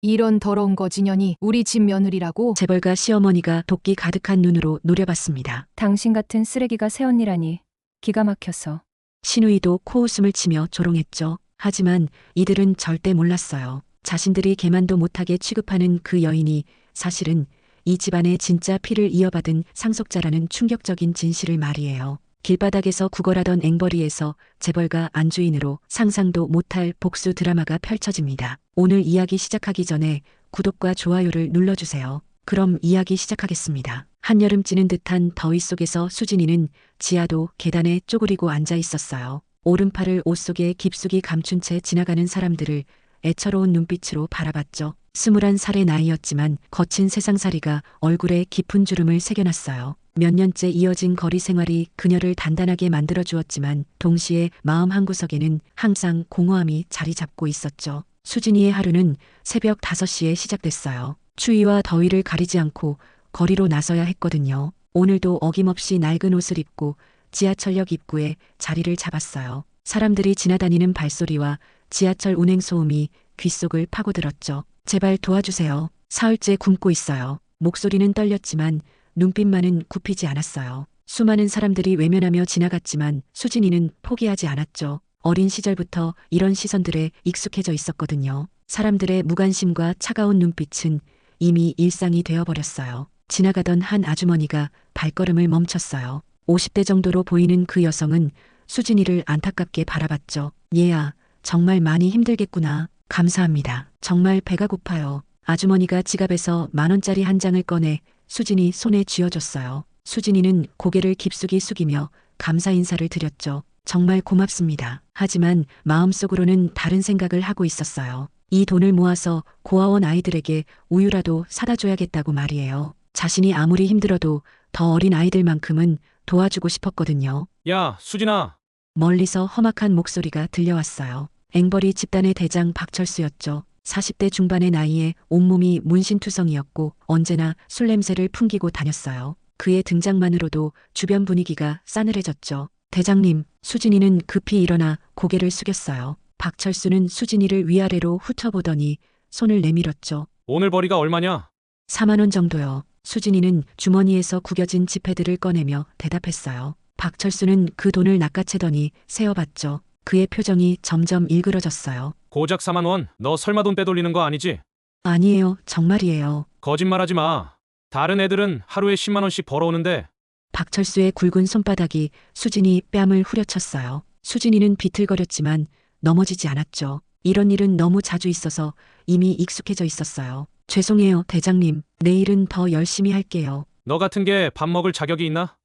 이런 더러운 거지년이 우리 집 며느리라고? 재벌가 시어머니가 도끼 가득한 눈으로 노려봤습니다. 당신 같은 쓰레기가 새언니라니 기가 막혀서. 신우이도 코웃음을 치며 조롱했죠. 하지만 이들은 절대 몰랐어요. 자신들이 개만도 못하게 취급하는 그 여인이 사실은 이 집안의 진짜 피를 이어받은 상속자라는 충격적인 진실을 말이에요. 길바닥에서 구걸하던 앵벌이에서 재벌가 안주인으로 상상도 못할 복수 드라마가 펼쳐집니다. 오늘 이야기 시작하기 전에 구독과 좋아요를 눌러주세요. 그럼 이야기 시작하겠습니다. 한여름 찌는 듯한 더위 속에서 수진이는 지하도 계단에 쪼그리고 앉아 있었어요. 오른팔을 옷 속에 깊숙이 감춘 채 지나가는 사람들을 애처로운 눈빛으로 바라봤죠. 21살의 나이였지만 거친 세상살이가 얼굴에 깊은 주름을 새겨놨어요. 몇 년째 이어진 거리 생활이 그녀를 단단하게 만들어 주었지만 동시에 마음 한구석에는 항상 공허함이 자리 잡고 있었죠. 수진이의 하루는 새벽 5시에 시작됐어요. 추위와 더위를 가리지 않고 거리로 나서야 했거든요. 오늘도 어김없이 낡은 옷을 입고 지하철역 입구에 자리를 잡았어요. 사람들이 지나다니는 발소리와 지하철 운행 소음이 귓속을 파고들었죠. 제발 도와주세요. 사흘째 굶고 있어요. 목소리는 떨렸지만 눈빛만은 굽히지 않았어요. 수많은 사람들이 외면하며 지나갔지만 수진이는 포기하지 않았죠. 어린 시절부터 이런 시선들에 익숙해져 있었거든요. 사람들의 무관심과 차가운 눈빛은 이미 일상이 되어버렸어요. 지나가던 한 아주머니가 발걸음을 멈췄어요. 50대 정도로 보이는 그 여성은 수진이를 안타깝게 바라봤죠. 얘야, 정말 많이 힘들겠구나. 감사합니다. 정말 배가 고파요. 아주머니가 지갑에서 10,000원짜리 한 장을 꺼내 수진이 손에 쥐어줬어요. 수진이는 고개를 깊숙이 숙이며 감사 인사를 드렸죠. 정말 고맙습니다. 하지만 마음속으로는 다른 생각을 하고 있었어요. 이 돈을 모아서 고아원 아이들에게 우유라도 사다 줘야겠다고 말이에요. 자신이 아무리 힘들어도 더 어린 아이들만큼은 도와주고 싶었거든요. 야, 수진아. 멀리서 험악한 목소리가 들려왔어요. 앵벌이 집단의 대장 박철수였죠. 40대 중반의 나이에 온몸이 문신투성이었고 언제나 술 냄새를 풍기고 다녔어요. 그의 등장만으로도 주변 분위기가 싸늘해졌죠. 대장님, 수진이는 급히 일어나 고개를 숙였어요. 박철수는 수진이를 위아래로 훑어보더니 손을 내밀었죠. 오늘 벌이가 얼마냐? 4만 원 정도요. 수진이는 주머니에서 구겨진 지폐들을 꺼내며 대답했어요. 박철수는 그 돈을 낚아채더니 세어봤죠. 그의 표정이 점점 일그러졌어요. 고작 4만 원. 너 설마 돈 빼돌리는 거 아니지? 아니에요. 정말이에요. 거짓말하지 마. 다른 애들은 하루에 10만 원씩 벌어오는데. 박철수의 굵은 손바닥이 수진이 뺨을 후려쳤어요. 수진이는 비틀거렸지만 넘어지지 않았죠. 이런 일은 너무 자주 있어서 이미 익숙해져 있었어요. 죄송해요, 대장님. 내일은 더 열심히 할게요. 너 같은 게 밥 먹을 자격이 있나?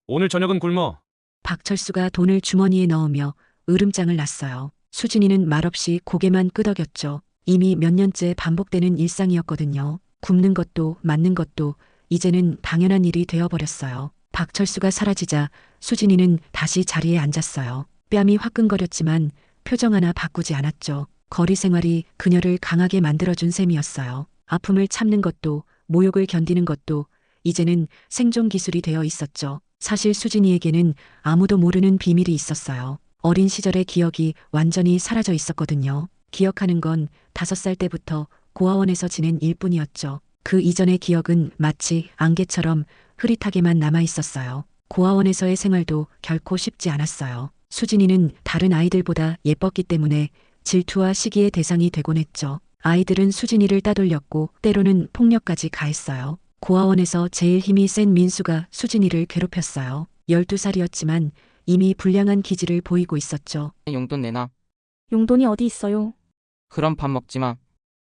오늘 저녁은 굶어. 박철수가 돈을 주머니에 넣으며 으름장을 놨어요. 수진이는 말없이 고개만 끄덕였죠. 이미 몇 년째 반복되는 일상이었거든요. 굶는 것도 맞는 것도 이제는 당연한 일이 되어버렸어요. 박철수가 사라지자 수진이는 다시 자리에 앉았어요. 뺨이 화끈거렸지만 표정 하나 바꾸지 않았죠. 거리 생활이 그녀를 강하게 만들어준 셈이었어요. 아픔을 참는 것도 모욕을 견디는 것도 이제는 생존 기술이 되어 있었죠. 사실 수진이에게는 아무도 모르는 비밀이 있었어요. 어린 시절의 기억이 완전히 사라져 있었거든요. 기억하는 건 5살 때부터 고아원에서 지낸 일뿐이었죠. 그 이전의 기억은 마치 안개처럼 흐릿하게만 남아 있었어요. 고아원에서의 생활도 결코 쉽지 않았어요. 수진이는 다른 아이들보다 예뻤기 때문에 질투와 시기의 대상이 되곤 했죠. 아이들은 수진이를 따돌렸고 때로는 폭력까지 가했어요. 고아원에서 제일 힘이 센 민수가 수진이를 괴롭혔어요. 12살이었지만 이미 불량한 기질을 보이고 있었죠. 용돈 내놔. 용돈이 어디 있어요? 그럼 밥 먹지 마.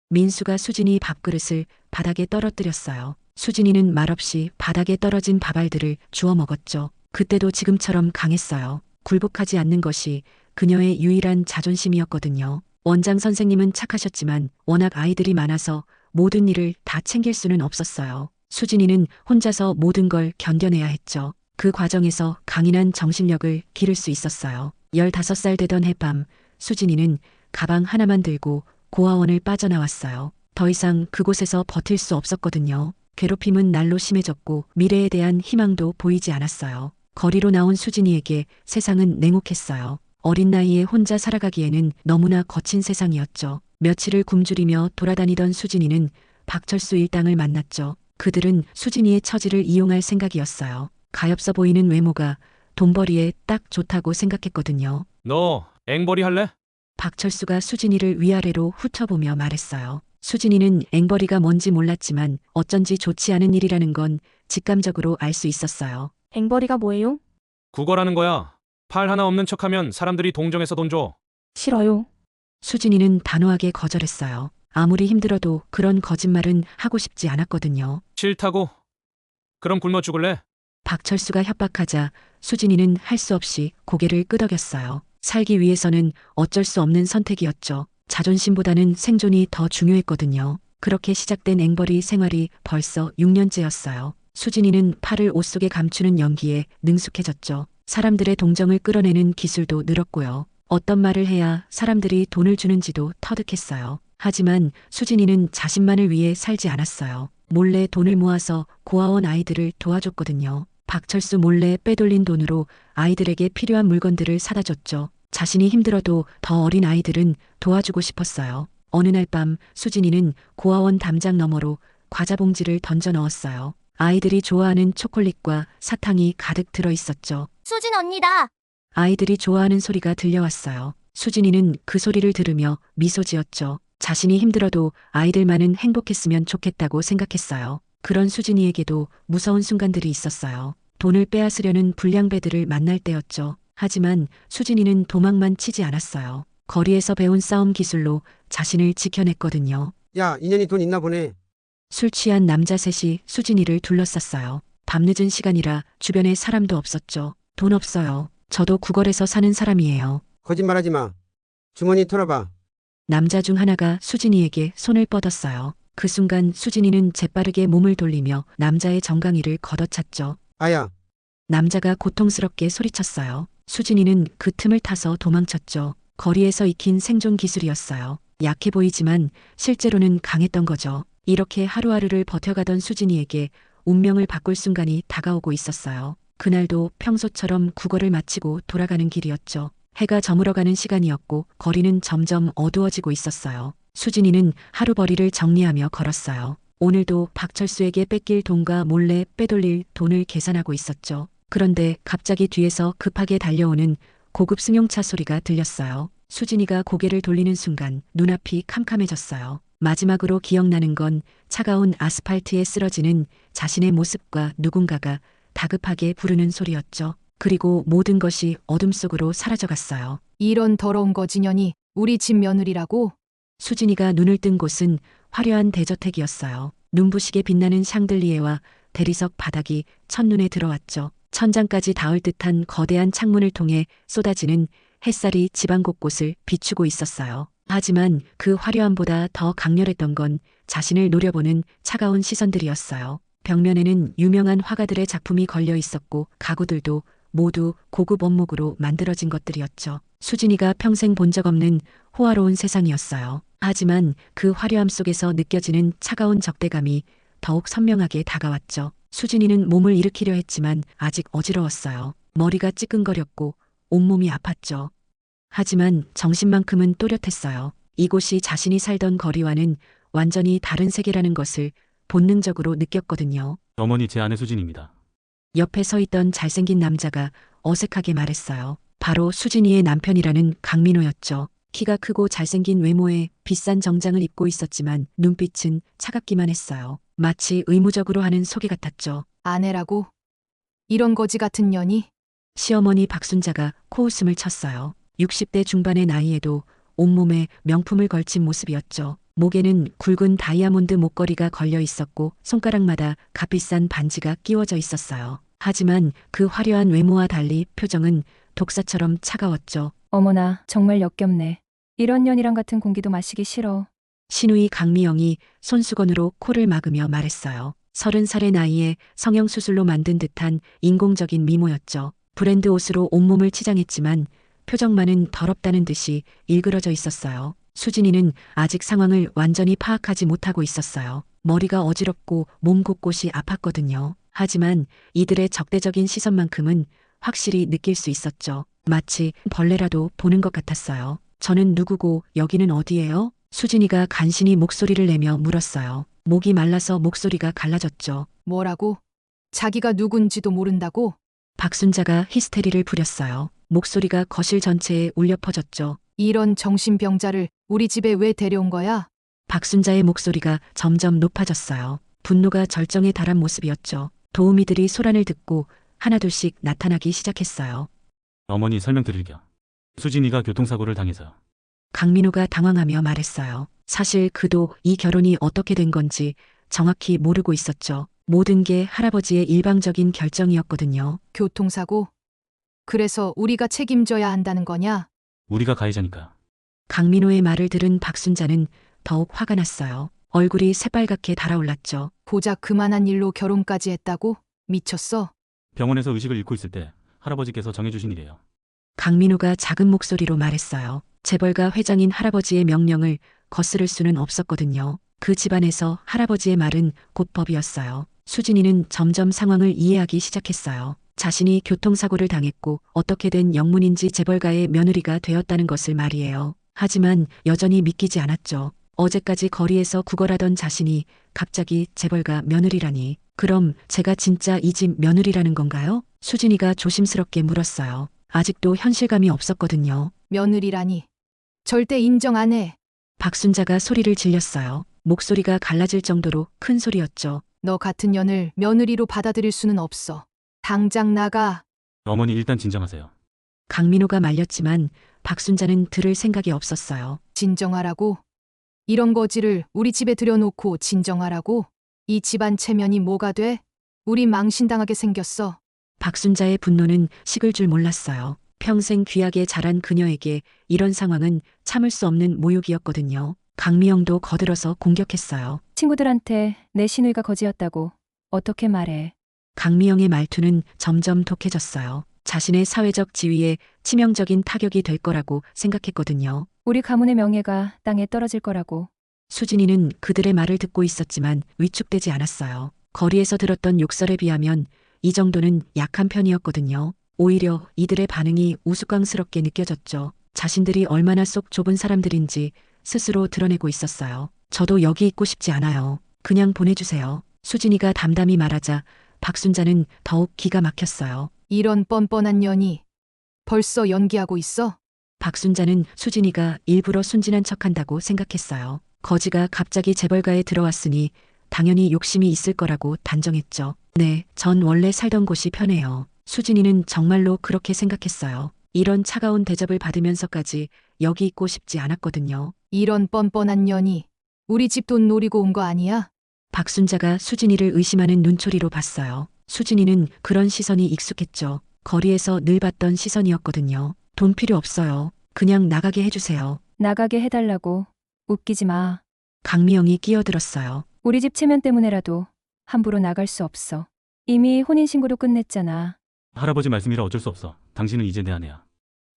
민수가 수진이 밥그릇을 바닥에 떨어뜨렸어요. 수진이는 말없이 바닥에 떨어진 밥알들을 주워 먹었죠. 그때도 지금처럼 강했어요. 굴복하지 않는 것이 그녀의 유일한 자존심이었거든요. 원장 선생님은 착하셨지만 워낙 아이들이 많아서 모든 일을 다 챙길 수는 없었어요. 수진이는 혼자서 모든 걸 견뎌내야 했죠. 그 과정에서 강인한 정신력을 기를 수 있었어요. 15살 되던 해밤, 수진이는 가방 하나만 들고 고아원을 빠져나왔어요. 더 이상 그곳에서 버틸 수 없었거든요. 괴롭힘은 날로 심해졌고 미래에 대한 희망도 보이지 않았어요. 거리로 나온 수진이에게 세상은 냉혹했어요. 어린 나이에 혼자 살아가기에는 너무나 거친 세상이었죠. 며칠을 굶주리며 돌아다니던 수진이는 박철수 일당을 만났죠. 그들은 수진이의 처지를 이용할 생각이었어요. 가엾어 보이는 외모가 돈벌이에 딱 좋다고 생각했거든요. 너 앵벌이 할래? 박철수가 수진이를 위아래로 훑어보며 말했어요. 수진이는 앵벌이가 뭔지 몰랐지만 어쩐지 좋지 않은 일이라는 건 직감적으로 알 수 있었어요. 앵벌이가 뭐예요? 국어라는 거야. 팔 하나 없는 척하면 사람들이 동정해서 돈 줘. 싫어요. 수진이는 단호하게 거절했어요. 아무리 힘들어도 그런 거짓말은 하고 싶지 않았거든요. 싫다고? 그럼 굶어 죽을래? 박철수가 협박하자 수진이는 할 수 없이 고개를 끄덕였어요. 살기 위해서는 어쩔 수 없는 선택이었죠. 자존심보다는 생존이 더 중요했거든요. 그렇게 시작된 앵벌이 생활이 벌써 6년째였어요. 수진이는 팔을 옷 속에 감추는 연기에 능숙해졌죠. 사람들의 동정을 끌어내는 기술도 늘었고요. 어떤 말을 해야 사람들이 돈을 주는지도 터득했어요. 하지만 수진이는 자신만을 위해 살지 않았어요. 몰래 돈을 모아서 고아원 아이들을 도와줬거든요. 박철수 몰래 빼돌린 돈으로 아이들에게 필요한 물건들을 사다 줬죠. 자신이 힘들어도 더 어린 아이들은 도와주고 싶었어요. 어느 날 밤 수진이는 고아원 담장 너머로 과자 봉지를 던져 넣었어요. 아이들이 좋아하는 초콜릿과 사탕이 가득 들어 있었죠. 수진 언니다. 아이들이 좋아하는 소리가 들려왔어요. 수진이는 그 소리를 들으며 미소 지었죠. 자신이 힘들어도 아이들만은 행복했으면 좋겠다고 생각했어요. 그런 수진이에게도 무서운 순간들이 있었어요. 돈을 빼앗으려는 불량배들을 만날 때였죠. 하지만 수진이는 도망만 치지 않았어요. 거리에서 배운 싸움 기술로 자신을 지켜냈거든요. 야, 인연이 돈 있나 보네. 술 취한 남자 셋이 수진이를 둘러쌌어요. 밤늦은 시간이라 주변에 사람도 없었죠. 돈 없어요. 저도 구걸에서 사는 사람이에요. 거짓말하지 마. 주머니 털어봐. 남자 중 하나가 수진이에게 손을 뻗었어요. 그 순간 수진이는 재빠르게 몸을 돌리며 남자의 정강이를 걷어찼죠. 아야, 남자가 고통스럽게 소리쳤어요. 수진이는 그 틈을 타서 도망쳤죠. 거리에서 익힌 생존 기술이었어요. 약해 보이지만 실제로는 강했던 거죠. 이렇게 하루하루를 버텨가던 수진이에게 운명을 바꿀 순간이 다가오고 있었어요. 그날도 평소처럼 구걸을 마치고 돌아가는 길이었죠. 해가 저물어가는 시간이었고 거리는 점점 어두워지고 있었어요. 수진이는 하루벌이를 정리하며 걸었어요. 오늘도 박철수에게 뺏길 돈과 몰래 빼돌릴 돈을 계산하고 있었죠. 그런데 갑자기 뒤에서 급하게 달려오는 고급 승용차 소리가 들렸어요. 수진이가 고개를 돌리는 순간 눈앞이 캄캄해졌어요. 마지막으로 기억나는 건 차가운 아스팔트에 쓰러지는 자신의 모습과 누군가가 다급하게 부르는 소리였죠. 그리고 모든 것이 어둠 속으로 사라져갔어요. 이런 더러운 거지년이 우리 집 며느리라고? 수진이가 눈을 뜬 곳은 화려한 대저택이었어요. 눈부시게 빛나는 샹들리에와 대리석 바닥이 첫눈에 들어왔죠. 천장까지 닿을 듯한 거대한 창문을 통해 쏟아지는 햇살이 집안 곳곳을 비추고 있었어요. 하지만 그 화려함보다 더 강렬했던 건 자신을 노려보는 차가운 시선들이었어요. 벽면에는 유명한 화가들의 작품이 걸려 있었고 가구들도 모두 고급 원목으로 만들어진 것들이었죠. 수진이가 평생 본 적 없는 호화로운 세상이었어요. 하지만 그 화려함 속에서 느껴지는 차가운 적대감이 더욱 선명하게 다가왔죠. 수진이는 몸을 일으키려 했지만 아직 어지러웠어요. 머리가 찌끈거렸고 온몸이 아팠죠. 하지만 정신만큼은 또렷했어요. 이곳이 자신이 살던 거리와는 완전히 다른 세계라는 것을 본능적으로 느꼈거든요. 어머니 제 아내 수진입니다. 옆에 서 있던 잘생긴 남자가 어색하게 말했어요. 바로 수진이의 남편이라는 강민호였죠. 키가 크고 잘생긴 외모에 비싼 정장을 입고 있었지만 눈빛은 차갑기만 했어요. 마치 의무적으로 하는 소개 같았죠. 아내라고? 이런 거지 같은 년이? 시어머니 박순자가 코웃음을 쳤어요. 60대 중반의 나이에도 온몸에 명품을 걸친 모습이었죠. 목에는 굵은 다이아몬드 목걸이가 걸려 있었고 손가락마다 값비싼 반지가 끼워져 있었어요. 하지만 그 화려한 외모와 달리 표정은 독사처럼 차가웠죠. 어머나, 정말 역겹네. 이런 년이랑 같은 공기도 마시기 싫어. 시누이 강미영이 손수건으로 코를 막으며 말했어요. 30살의 나이에 성형수술로 만든 듯한 인공적인 미모였죠. 브랜드 옷으로 온몸을 치장했지만 표정만은 더럽다는 듯이 일그러져 있었어요. 수진이는 아직 상황을 완전히 파악하지 못하고 있었어요. 머리가 어지럽고 몸 곳곳이 아팠거든요. 하지만 이들의 적대적인 시선만큼은 확실히 느낄 수 있었죠. 마치 벌레라도 보는 것 같았어요. 저는 누구고 여기는 어디예요? 수진이가 간신히 목소리를 내며 물었어요. 목이 말라서 목소리가 갈라졌죠. 뭐라고? 자기가 누군지도 모른다고? 박순자가 히스테리를 부렸어요. 목소리가 거실 전체에 울려 퍼졌죠. 이런 정신병자를 우리 집에 왜 데려온 거야? 박순자의 목소리가 점점 높아졌어요. 분노가 절정에 달한 모습이었죠. 도우미들이 소란을 듣고 하나둘씩 나타나기 시작했어요. 어머니 설명드릴게요. 수진이가 교통사고를 당해서요. 강민호가 당황하며 말했어요. 사실 그도 이 결혼이 어떻게 된 건지 정확히 모르고 있었죠. 모든 게 할아버지의 일방적인 결정이었거든요. 교통사고? 그래서 우리가 책임져야 한다는 거냐? 우리가 가해자니까요. 강민호의 말을 들은 박순자는 더욱 화가 났어요. 얼굴이 새빨갛게 달아올랐죠. 고작 그만한 일로 결혼까지 했다고? 미쳤어? 병원에서 의식을 잃고 있을 때 할아버지께서 정해주신 일이에요. 강민호가 작은 목소리로 말했어요. 재벌가 회장인 할아버지의 명령을 거스를 수는 없었거든요. 그 집안에서 할아버지의 말은 곧 법이었어요. 수진이는 점점 상황을 이해하기 시작했어요. 자신이 교통사고를 당했고 어떻게 된 영문인지 재벌가의 며느리가 되었다는 것을 말이에요. 하지만 여전히 믿기지 않았죠. 어제까지 거리에서 구걸하던 자신이 갑자기 재벌가 며느리라니. 그럼 제가 진짜 이 집 며느리라는 건가요? 수진이가 조심스럽게 물었어요. 아직도 현실감이 없었거든요. 며느리라니. 절대 인정 안 해. 박순자가 소리를 질렸어요. 목소리가 갈라질 정도로 큰 소리였죠. 너 같은 년을 며느리로 받아들일 수는 없어. 당장 나가. 어머니 일단 진정하세요. 강민호가 말렸지만 박순자는 들을 생각이 없었어요. 진정하라고? 이런 거지를 우리 집에 들여놓고 진정하라고? 이 집안 체면이 뭐가 돼? 우리 망신당하게 생겼어. 박순자의 분노는 식을 줄 몰랐어요. 평생 귀하게 자란 그녀에게 이런 상황은 참을 수 없는 모욕이었거든요. 강미영도 거들어서 공격했어요. 친구들한테 내 시누이가 거지였다고 어떻게 말해? 강미영의 말투는 점점 독해졌어요. 자신의 사회적 지위에 치명적인 타격이 될 거라고 생각했거든요. 우리 가문의 명예가 땅에 떨어질 거라고. 수진이는 그들의 말을 듣고 있었지만 위축되지 않았어요. 거리에서 들었던 욕설에 비하면 이 정도는 약한 편이었거든요. 오히려 이들의 반응이 우스꽝스럽게 느껴졌죠. 자신들이 얼마나 속 좁은 사람들인지 스스로 드러내고 있었어요. 저도 여기 있고 싶지 않아요. 그냥 보내주세요. 수진이가 담담히 말하자 박순자는 더욱 기가 막혔어요. 이런 뻔뻔한 년이 벌써 연기하고 있어? 박순자는 수진이가 일부러 순진한 척한다고 생각했어요. 거지가 갑자기 재벌가에 들어왔으니 당연히 욕심이 있을 거라고 단정했죠. 네, 전 원래 살던 곳이 편해요. 수진이는 정말로 그렇게 생각했어요. 이런 차가운 대접을 받으면서까지 여기 있고 싶지 않았거든요. 이런 뻔뻔한 년이 우리 집 돈 노리고 온 거 아니야? 박순자가 수진이를 의심하는 눈초리로 봤어요. 수진이는 그런 시선이 익숙했죠. 거리에서 늘 봤던 시선이었거든요. 돈 필요 없어요. 그냥 나가게 해주세요. 나가게 해달라고. 웃기지 마. 강미영이 끼어들었어요. 우리 집 체면 때문에라도 함부로 나갈 수 없어. 이미 혼인신고도 끝냈잖아. 할아버지 말씀이라 어쩔 수 없어. 당신은 이제 내 아내야.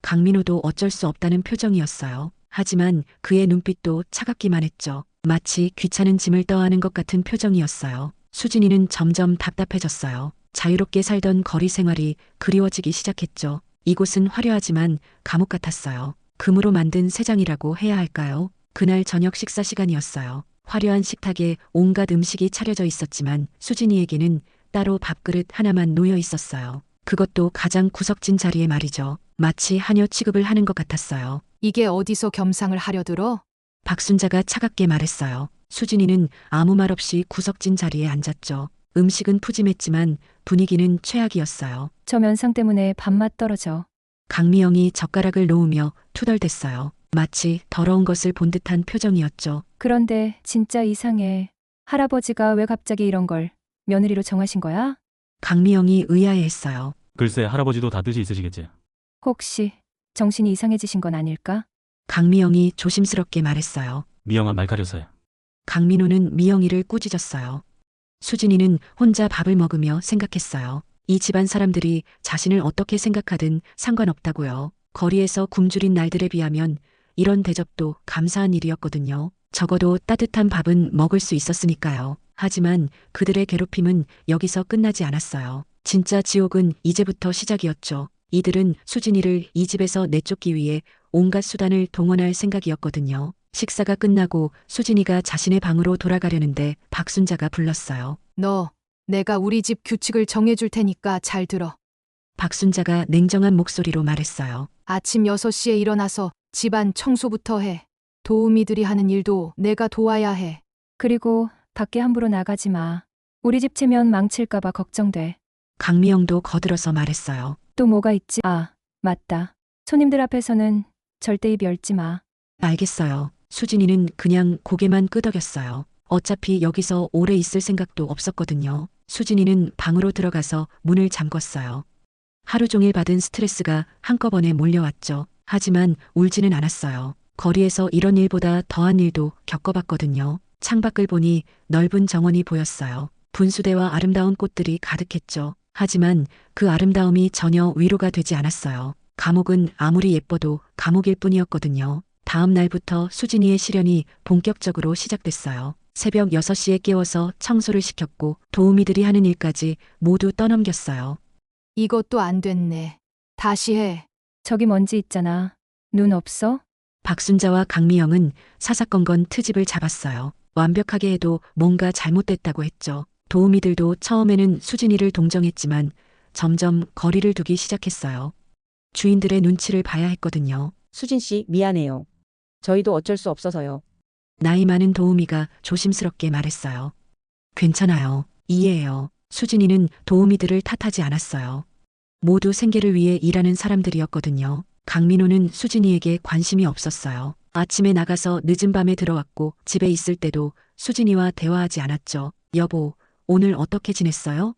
강민호도 어쩔 수 없다는 표정이었어요. 하지만 그의 눈빛도 차갑기만 했죠. 마치 귀찮은 짐을 떠안은 것 같은 표정이었어요. 수진이는 점점 답답해졌어요. 자유롭게 살던 거리 생활이 그리워지기 시작했죠. 이곳은 화려하지만 감옥 같았어요. 금으로 만든 새장이라고 해야 할까요? 그날 저녁 식사 시간이었어요. 화려한 식탁에 온갖 음식이 차려져 있었지만 수진이에게는 따로 밥그릇 하나만 놓여 있었어요. 그것도 가장 구석진 자리에 말이죠. 마치 하녀 취급을 하는 것 같았어요. 이게 어디서 겸상을 하려 들어? 박순자가 차갑게 말했어요. 수진이는 아무 말 없이 구석진 자리에 앉았죠. 음식은 푸짐했지만 분위기는 최악이었어요. 저 면상 때문에 밥맛 떨어져. 강미영이 젓가락을 놓으며 투덜댔어요. 마치 더러운 것을 본 듯한 표정이었죠. 그런데 진짜 이상해. 할아버지가 왜 갑자기 이런 걸 며느리로 정하신 거야? 강미영이 의아해했어요. 글쎄 할아버지도 다 뜻이 있으시겠지. 혹시 정신이 이상해지신 건 아닐까? 강미영이 조심스럽게 말했어요. 미영아 말 가려서요. 강민호는 미영이를 꾸짖었어요. 수진이는 혼자 밥을 먹으며 생각했어요. 이 집안 사람들이 자신을 어떻게 생각하든 상관없다고요. 거리에서 굶주린 날들에 비하면 이런 대접도 감사한 일이었거든요. 적어도 따뜻한 밥은 먹을 수 있었으니까요. 하지만 그들의 괴롭힘은 여기서 끝나지 않았어요. 진짜 지옥은 이제부터 시작이었죠. 이들은 수진이를 이 집에서 내쫓기 위해 온갖 수단을 동원할 생각이었거든요. 식사가 끝나고 수진이가 자신의 방으로 돌아가려는데 박순자가 불렀어요. 너, 내가 우리 집 규칙을 정해줄 테니까 잘 들어. 박순자가 냉정한 목소리로 말했어요. 아침 6시에 일어나서 집안 청소부터 해. 도우미들이 하는 일도 내가 도와야 해. 그리고 밖에 함부로 나가지 마. 우리 집 체면 망칠까봐 걱정돼. 강미영도 거들어서 말했어요. 또 뭐가 있지? 아, 맞다. 손님들 앞에서는 절대 입 열지 마. 알겠어요. 수진이는 그냥 고개만 끄덕였어요. 어차피 여기서 오래 있을 생각도 없었거든요. 수진이는 방으로 들어가서 문을 잠궜어요. 하루 종일 받은 스트레스가 한꺼번에 몰려왔죠. 하지만 울지는 않았어요. 거리에서 이런 일보다 더한 일도 겪어봤거든요. 창밖을 보니 넓은 정원이 보였어요. 분수대와 아름다운 꽃들이 가득했죠. 하지만 그 아름다움이 전혀 위로가 되지 않았어요. 감옥은 아무리 예뻐도 감옥일 뿐이었거든요. 다음 날부터 수진이의 시련이 본격적으로 시작됐어요. 새벽 6시에 깨워서 청소를 시켰고 도우미들이 하는 일까지 모두 떠넘겼어요. 이것도 안 됐네. 다시 해. 저기 먼지 있잖아. 눈 없어? 박순자와 강미영은 사사건건 트집을 잡았어요. 완벽하게 해도 뭔가 잘못됐다고 했죠. 도우미들도 처음에는 수진이를 동정했지만 점점 거리를 두기 시작했어요. 주인들의 눈치를 봐야 했거든요. 수진 씨, 미안해요. 저희도 어쩔 수 없어서요. 나이 많은 도우미가 조심스럽게 말했어요. 괜찮아요. 이해해요. 수진이는 도우미들을 탓하지 않았어요. 모두 생계를 위해 일하는 사람들이었거든요. 강민호는 수진이에게 관심이 없었어요. 아침에 나가서 늦은 밤에 들어왔고 집에 있을 때도 수진이와 대화하지 않았죠. 여보, 오늘 어떻게 지냈어요?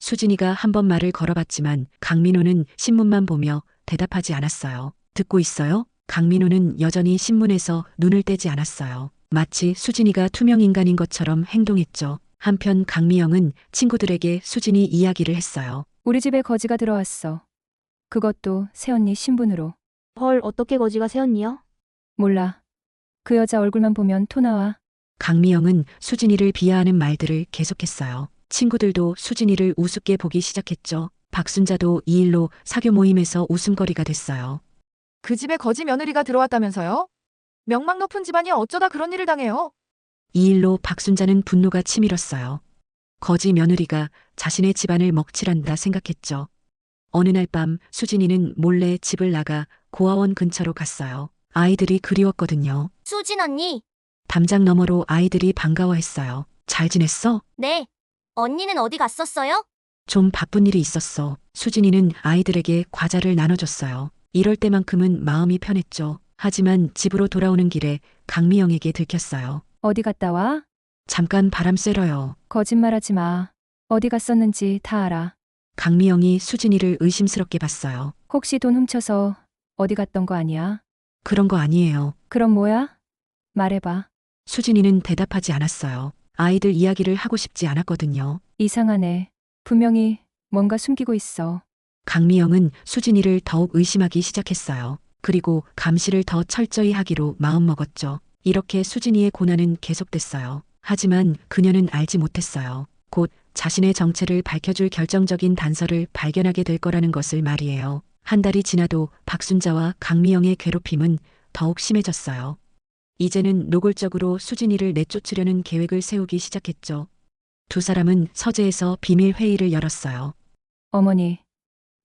수진이가 한 번 말을 걸어봤지만 강민호는 신문만 보며 대답하지 않았어요. 듣고 있어요? 강민호는 여전히 신문에서 눈을 떼지 않았어요. 마치 수진이가 투명인간인 것처럼 행동했죠. 한편 강미영은 친구들에게 수진이 이야기를 했어요. 우리 집에 거지가 들어왔어. 그것도 새언니 신분으로. 헐, 어떻게 거지가 새언니야? 몰라. 그 여자 얼굴만 보면 토 나와. 강미영은 수진이를 비하하는 말들을 계속했어요. 친구들도 수진이를 우습게 보기 시작했죠. 박순자도 이 일로 사교 모임에서 웃음거리가 됐어요. 그 집에 거지 며느리가 들어왔다면서요? 명망 높은 집안이 어쩌다 그런 일을 당해요? 이 일로 박순자는 분노가 치밀었어요. 거지 며느리가 자신의 집안을 먹칠한다 생각했죠. 어느 날 밤 수진이는 몰래 집을 나가 고아원 근처로 갔어요. 아이들이 그리웠거든요. 수진 언니. 담장 너머로 아이들이 반가워했어요. 잘 지냈어? 네. 언니는 어디 갔었어요? 좀 바쁜 일이 있었어. 수진이는 아이들에게 과자를 나눠줬어요. 이럴 때만큼은 마음이 편했죠. 하지만 집으로 돌아오는 길에 강미영에게 들켰어요. 어디 갔다 와? 잠깐 바람 쐬러요. 거짓말하지 마. 어디 갔었는지 다 알아. 강미영이 수진이를 의심스럽게 봤어요. 혹시 돈 훔쳐서 어디 갔던 거 아니야? 그런 거 아니에요. 그럼 뭐야? 말해봐. 수진이는 대답하지 않았어요. 아이들 이야기를 하고 싶지 않았거든요. 이상하네. 분명히 뭔가 숨기고 있어. 강미영은 수진이를 더욱 의심하기 시작했어요. 그리고 감시를 더 철저히 하기로 마음먹었죠. 이렇게 수진이의 고난은 계속됐어요. 하지만 그녀는 알지 못했어요. 곧 자신의 정체를 밝혀줄 결정적인 단서를 발견하게 될 거라는 것을 말이에요. 한 달이 지나도 박순자와 강미영의 괴롭힘은 더욱 심해졌어요. 이제는 노골적으로 수진이를 내쫓으려는 계획을 세우기 시작했죠. 두 사람은 서재에서 비밀 회의를 열었어요. 어머니,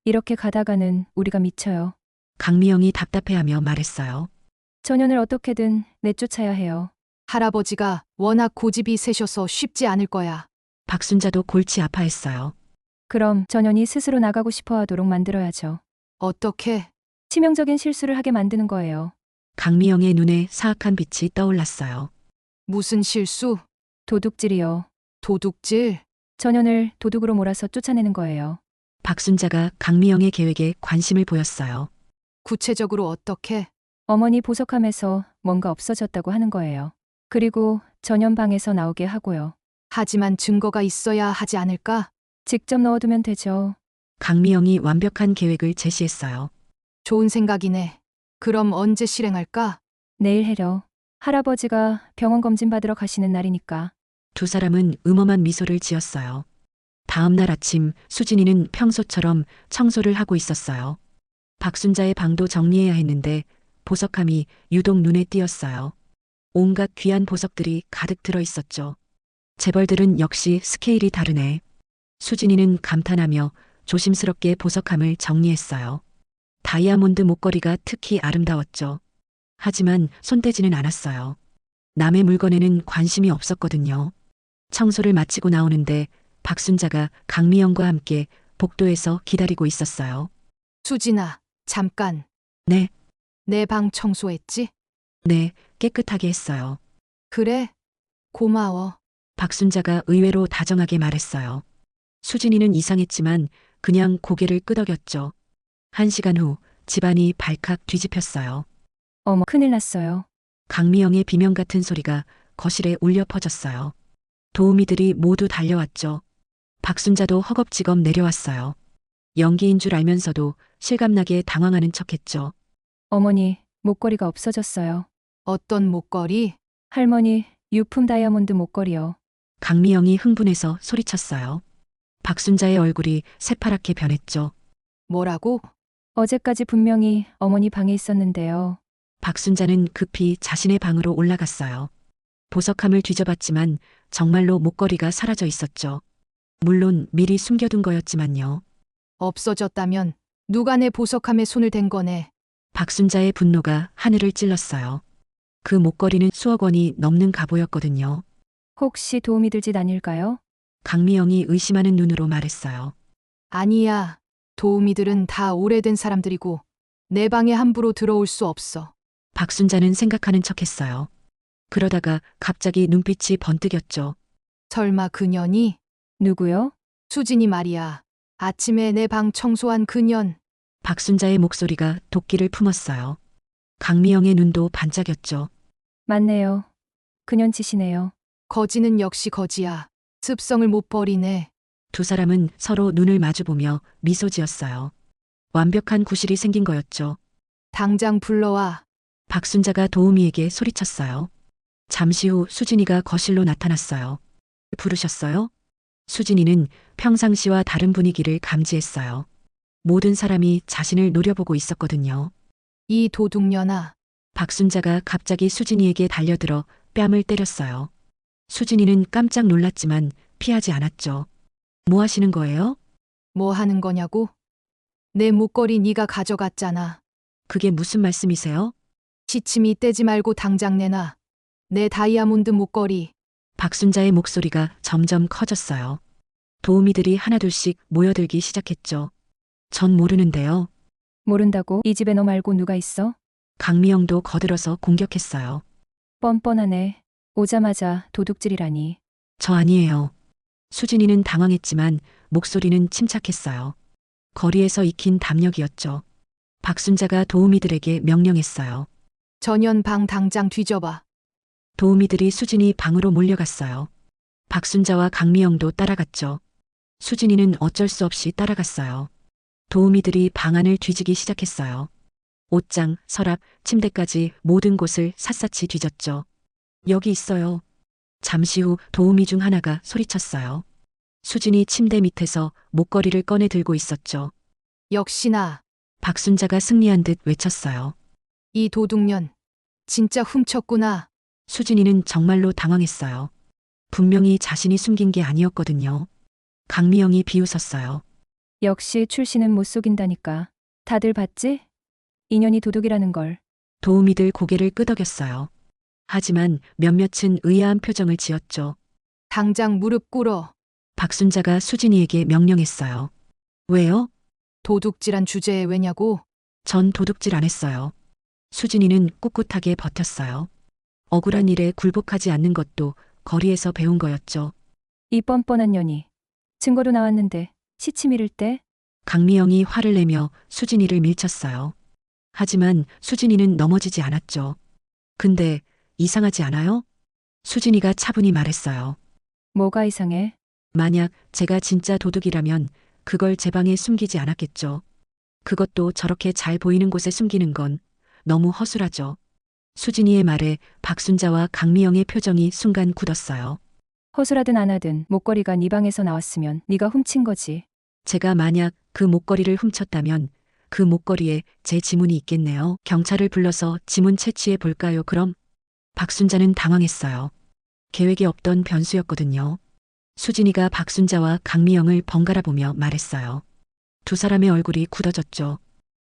이렇게 가다가는 우리가 미쳐요. 강미영이 답답해하며 말했어요. 전현을 어떻게든 내쫓아야 해요. 할아버지가 워낙 고집이 세셔서 쉽지 않을 거야. 박순자도 골치 아파했어요. 그럼 전현이 스스로 나가고 싶어 하도록 만들어야죠. 어떻게? 치명적인 실수를 하게 만드는 거예요. 강미영의 눈에 사악한 빛이 떠올랐어요. 무슨 실수? 도둑질이요. 도둑질? 전현을 도둑으로 몰아서 쫓아내는 거예요. 박순자가 강미영의 계획에 관심을 보였어요. 구체적으로 어떻게? 어머니 보석함에서 뭔가 없어졌다고 하는 거예요. 그리고 전현 방에서 나오게 하고요. 하지만 증거가 있어야 하지 않을까? 직접 넣어두면 되죠. 강미영이 완벽한 계획을 제시했어요. 좋은 생각이네. 그럼 언제 실행할까? 내일 해려. 할아버지가 병원 검진 받으러 가시는 날이니까. 두 사람은 음험한 미소를 지었어요. 다음 날 아침 수진이는 평소처럼 청소를 하고 있었어요. 박순자의 방도 정리해야 했는데 보석함이 유독 눈에 띄었어요. 온갖 귀한 보석들이 가득 들어 있었죠. 재벌들은 역시 스케일이 다르네. 수진이는 감탄하며 조심스럽게 보석함을 정리했어요. 다이아몬드 목걸이가 특히 아름다웠죠. 하지만 손대지는 않았어요. 남의 물건에는 관심이 없었거든요. 청소를 마치고 나오는데 박순자가 강미영과 함께 복도에서 기다리고 있었어요. 수진아, 잠깐. 네, 내 방 청소했지? 네, 깨끗하게 했어요. 그래? 고마워. 박순자가 의외로 다정하게 말했어요. 수진이는 이상했지만 그냥 고개를 끄덕였죠. 1시간 후 집안이 발칵 뒤집혔어요. 어머, 큰일 났어요. 강미영의 비명 같은 소리가 거실에 울려 퍼졌어요. 도우미들이 모두 달려왔죠. 박순자도 허겁지겁 내려왔어요. 연기인 줄 알면서도 실감나게 당황하는 척했죠. 어머니, 목걸이가 없어졌어요. 어떤 목걸이? 할머니, 유품 다이아몬드 목걸이요. 강미영이 흥분해서 소리쳤어요. 박순자의 얼굴이 새파랗게 변했죠. 뭐라고? 어제까지 분명히 어머니 방에 있었는데요. 박순자는 급히 자신의 방으로 올라갔어요. 보석함을 뒤져봤지만 정말로 목걸이가 사라져 있었죠. 물론 미리 숨겨둔 거였지만요. 없어졌다면 누가 내 보석함에 손을 댄 거네. 박순자의 분노가 하늘을 찔렀어요. 그 목걸이는 수억 원이 넘는 값어였거든요. 혹시 도움이 들 짓 아닐까요? 강미영이 의심하는 눈으로 말했어요. 아니야. 도우미들은 다 오래된 사람들이고 내 방에 함부로 들어올 수 없어. 박순자는 생각하는 척했어요. 그러다가 갑자기 눈빛이 번뜩였죠. 설마 그년이? 누구요? 수진이 말이야. 아침에 내 방 청소한 그년. 박순자의 목소리가 도끼를 품었어요. 강미영의 눈도 반짝였죠. 맞네요. 그년 짓이네요. 거지는 역시 거지야. 습성을 못 버리네. 두 사람은 서로 눈을 마주보며 미소 지었어요. 완벽한 구실이 생긴 거였죠. 당장 불러와. 박순자가 도우미에게 소리쳤어요. 잠시 후 수진이가 거실로 나타났어요. 부르셨어요? 수진이는 평상시와 다른 분위기를 감지했어요. 모든 사람이 자신을 노려보고 있었거든요. 이 도둑년아. 박순자가 갑자기 수진이에게 달려들어 뺨을 때렸어요. 수진이는 깜짝 놀랐지만 피하지 않았죠. 뭐 하시는 거예요? 뭐 하는 거냐고? 내 목걸이 네가 가져갔잖아. 그게 무슨 말씀이세요? 시침이 떼지 말고 당장 내놔. 내 다이아몬드 목걸이. 박순자의 목소리가 점점 커졌어요. 도우미들이 하나둘씩 모여들기 시작했죠. 전 모르는데요. 모른다고? 이 집에 너 말고 누가 있어? 강미영도 거들어서 공격했어요. 뻔뻔하네. 오자마자 도둑질이라니. 저 아니에요. 수진이는 당황했지만 목소리는 침착했어요. 거리에서 익힌 담력이었죠. 박순자가 도우미들에게 명령했어요. 전현 방 당장 뒤져봐. 도우미들이 수진이 방으로 몰려갔어요. 박순자와 강미영도 따라갔죠. 수진이는 어쩔 수 없이 따라갔어요. 도우미들이 방 안을 뒤지기 시작했어요. 옷장, 서랍, 침대까지 모든 곳을 샅샅이 뒤졌죠. 여기 있어요. 잠시 후 도우미 중 하나가 소리쳤어요. 수진이 침대 밑에서 목걸이를 꺼내 들고 있었죠. 역시나. 박순자가 승리한 듯 외쳤어요. 이 도둑년. 진짜 훔쳤구나. 수진이는 정말로 당황했어요. 분명히 자신이 숨긴 게 아니었거든요. 강미영이 비웃었어요. 역시 출신은 못 속인다니까. 다들 봤지? 인연이 도둑이라는 걸. 도우미들 고개를 끄덕였어요. 하지만 몇몇은 의아한 표정을 지었죠. 당장 무릎 꿇어. 박순자가 수진이에게 명령했어요. 왜요? 도둑질한 주제에 왜냐고? 전 도둑질 안 했어요. 수진이는 꿋꿋하게 버텼어요. 억울한 일에 굴복하지 않는 것도 거리에서 배운 거였죠. 이 뻔뻔한 년이. 증거로 나왔는데 시치 미를 때? 강미영이 화를 내며 수진이를 밀쳤어요. 하지만 수진이는 넘어지지 않았죠. 근데 이상하지 않아요? 수진이가 차분히 말했어요. 뭐가 이상해? 만약 제가 진짜 도둑이라면 그걸 제 방에 숨기지 않았겠죠. 그것도 저렇게 잘 보이는 곳에 숨기는 건 너무 허술하죠. 수진이의 말에 박순자와 강미영의 표정이 순간 굳었어요. 허술하든 안 하든 목걸이가 네 방에서 나왔으면 네가 훔친 거지. 제가 만약 그 목걸이를 훔쳤다면 그 목걸이에 제 지문이 있겠네요. 경찰을 불러서 지문 채취해 볼까요, 그럼? 박순자는 당황했어요. 계획에 없던 변수였거든요. 수진이가 박순자와 강미영을 번갈아 보며 말했어요. 두 사람의 얼굴이 굳어졌죠.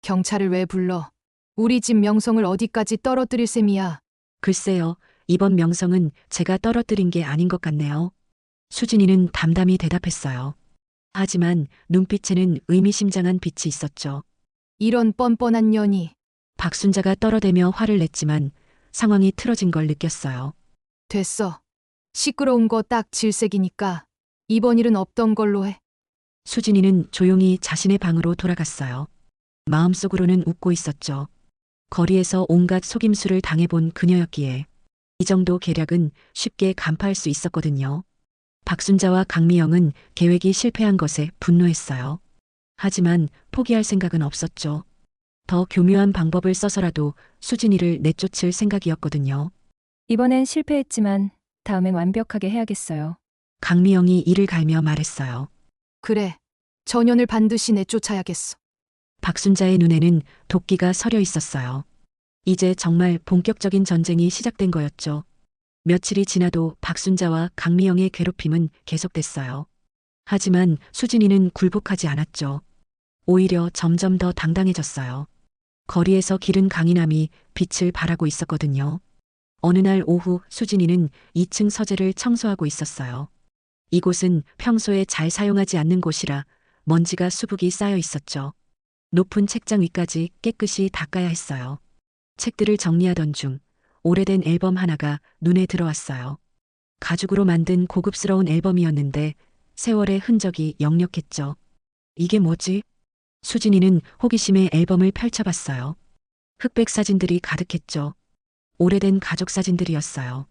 경찰을 왜 불러? 우리 집 명성을 어디까지 떨어뜨릴 셈이야. 글쎄요, 이번 명성은 제가 떨어뜨린 게 아닌 것 같네요. 수진이는 담담히 대답했어요. 하지만 눈빛에는 의미심장한 빛이 있었죠. 이런 뻔뻔한 년이. 박순자가 떨어대며 화를 냈지만 상황이 틀어진 걸 느꼈어요. 됐어. 시끄러운 거 딱 질색이니까 이번 일은 없던 걸로 해. 수진이는 조용히 자신의 방으로 돌아갔어요. 마음속으로는 웃고 있었죠. 거리에서 온갖 속임수를 당해본 그녀였기에 이 정도 계략은 쉽게 간파할 수 있었거든요. 박순자와 강미영은 계획이 실패한 것에 분노했어요. 하지만 포기할 생각은 없었죠. 더 교묘한 방법을 써서라도 수진이를 내쫓을 생각이었거든요. 이번엔 실패했지만 다음엔 완벽하게 해야겠어요. 강미영이 이를 갈며 말했어요. 그래. 전연을 반드시 내쫓아야겠어. 박순자의 눈에는 도끼가 서려 있었어요. 이제 정말 본격적인 전쟁이 시작된 거였죠. 며칠이 지나도 박순자와 강미영의 괴롭힘은 계속됐어요. 하지만 수진이는 굴복하지 않았죠. 오히려 점점 더 당당해졌어요. 거리에서 기른 강인함이 빛을 발하고 있었거든요. 어느 날 오후 수진이는 2층 서재를 청소하고 있었어요. 이곳은 평소에 잘 사용하지 않는 곳이라 먼지가 수북이 쌓여 있었죠. 높은 책장 위까지 깨끗이 닦아야 했어요. 책들을 정리하던 중 오래된 앨범 하나가 눈에 들어왔어요. 가죽으로 만든 고급스러운 앨범이었는데 세월의 흔적이 역력했죠. 이게 뭐지? 수진이는 호기심에 앨범을 펼쳐봤어요. 흑백 사진들이 가득했죠. 오래된 가족 사진들이었어요.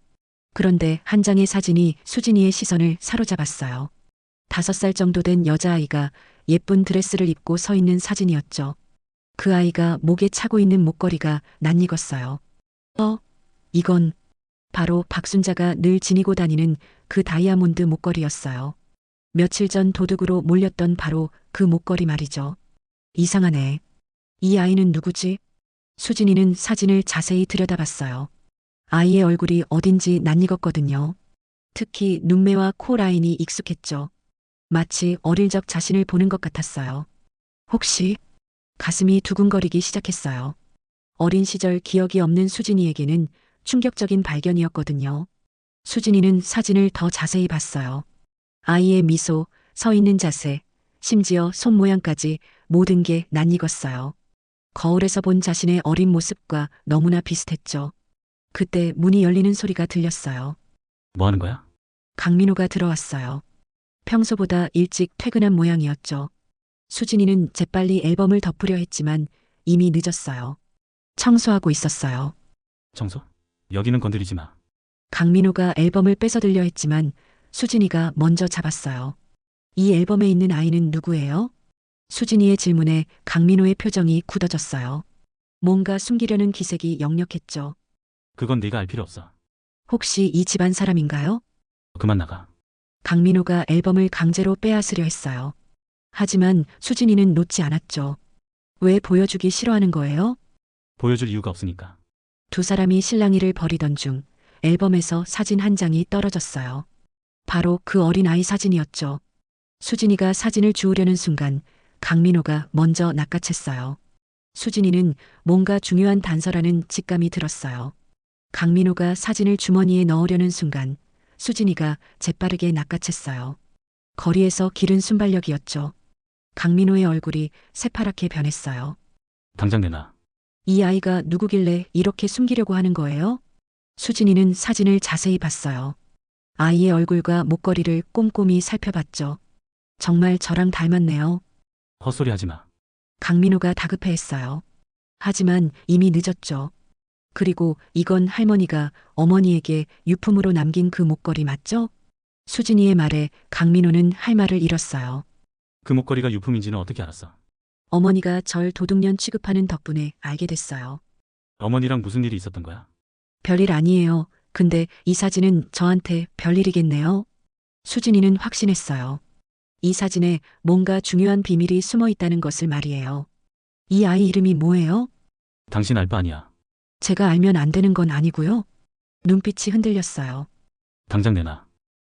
그런데 한 장의 사진이 수진이의 시선을 사로잡았어요. 5살 정도 된 여자아이가 예쁜 드레스를 입고 서 있는 사진이었죠. 그 아이가 목에 차고 있는 목걸이가 낯익었어요. 이건 바로 박순자가 늘 지니고 다니는 그 다이아몬드 목걸이였어요. 며칠 전 도둑으로 몰렸던 바로 그 목걸이 말이죠. 이상하네. 이 아이는 누구지? 수진이는 사진을 자세히 들여다봤어요. 아이의 얼굴이 어딘지 낯익었거든요. 특히 눈매와 코 라인이 익숙했죠. 마치 어릴 적 자신을 보는 것 같았어요. 혹시? 가슴이 두근거리기 시작했어요. 어린 시절 기억이 없는 수진이에게는 충격적인 발견이었거든요. 수진이는 사진을 더 자세히 봤어요. 아이의 미소, 서 있는 자세, 심지어 손 모양까지 모든 게 낯익었어요. 거울에서 본 자신의 어린 모습과 너무나 비슷했죠. 그때 문이 열리는 소리가 들렸어요. 뭐 하는 거야? 강민호가 들어왔어요. 평소보다 일찍 퇴근한 모양이었죠. 수진이는 재빨리 앨범을 덮으려 했지만 이미 늦었어요. 청소하고 있었어요. 청소? 여기는 건드리지 마. 강민호가 앨범을 뺏어들려 했지만 수진이가 먼저 잡았어요. 이 앨범에 있는 아이는 누구예요? 수진이의 질문에 강민호의 표정이 굳어졌어요. 뭔가 숨기려는 기색이 역력했죠. 그건 네가 알 필요 없어. 혹시 이 집안 사람인가요? 그만 나가. 강민호가 앨범을 강제로 빼앗으려 했어요. 하지만 수진이는 놓지 않았죠. 왜 보여주기 싫어하는 거예요? 보여줄 이유가 없으니까. 두 사람이 실랑이를 벌이던 중 앨범에서 사진 한 장이 떨어졌어요. 바로 그 어린아이 사진이었죠. 수진이가 사진을 주우려는 순간 강민호가 먼저 낚아챘어요. 수진이는 뭔가 중요한 단서라는 직감이 들었어요. 강민호가 사진을 주머니에 넣으려는 순간 수진이가 재빠르게 낚아챘어요. 거리에서 기른 순발력이었죠. 강민호의 얼굴이 새파랗게 변했어요. 당장 내놔. 이 아이가 누구길래 이렇게 숨기려고 하는 거예요? 수진이는 사진을 자세히 봤어요. 아이의 얼굴과 목걸이를 꼼꼼히 살펴봤죠. 정말 저랑 닮았네요. 헛소리 하지 마. 강민호가 다급해했어요. 하지만 이미 늦었죠. 그리고 이건 할머니가 어머니에게 유품으로 남긴 그 목걸이 맞죠? 수진이의 말에 강민호는 할 말을 잃었어요. 그 목걸이가 유품인지는 어떻게 알았어? 어머니가 절 도둑년 취급하는 덕분에 알게 됐어요. 어머니랑 무슨 일이 있었던 거야? 별일 아니에요. 근데 이 사진은 저한테 별일이겠네요. 수진이는 확신했어요. 이 사진에 뭔가 중요한 비밀이 숨어 있다는 것을 말이에요. 이 아이 이름이 뭐예요? 당신 알 바 아니야. 제가 알면 안 되는 건 아니고요. 눈빛이 흔들렸어요. 당장 내놔.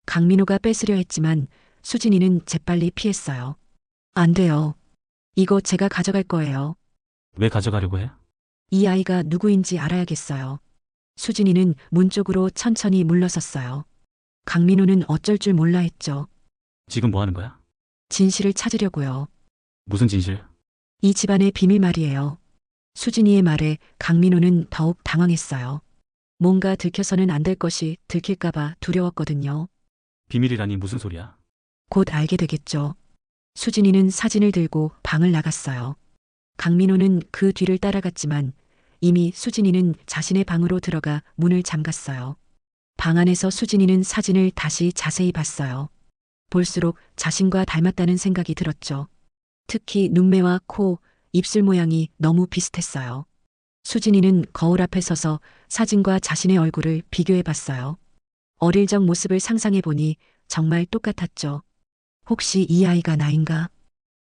강민호가 뺏으려 했지만 수진이는 재빨리 피했어요. 안 돼요. 이거 제가 가져갈 거예요. 왜 가져가려고 해? 이 아이가 누구인지 알아야겠어요. 수진이는 문 쪽으로 천천히 물러섰어요. 강민호는 어쩔 줄 몰라 했죠. 지금 뭐 하는 거야? 진실을 찾으려고요. 무슨 진실? 이 집안의 비밀 말이에요. 수진이의 말에 강민호는 더욱 당황했어요. 뭔가 들켜서는 안 될 것이 들킬까봐 두려웠거든요. 비밀이라니 무슨 소리야? 곧 알게 되겠죠. 수진이는 사진을 들고 방을 나갔어요. 강민호는 그 뒤를 따라갔지만 이미 수진이는 자신의 방으로 들어가 문을 잠갔어요. 방 안에서 수진이는 사진을 다시 자세히 봤어요. 볼수록 자신과 닮았다는 생각이 들었죠. 특히 눈매와 코, 입술 모양이 너무 비슷했어요. 수진이는 거울 앞에 서서 사진과 자신의 얼굴을 비교해 봤어요. 어릴 적 모습을 상상해 보니 정말 똑같았죠. 혹시 이 아이가 나인가?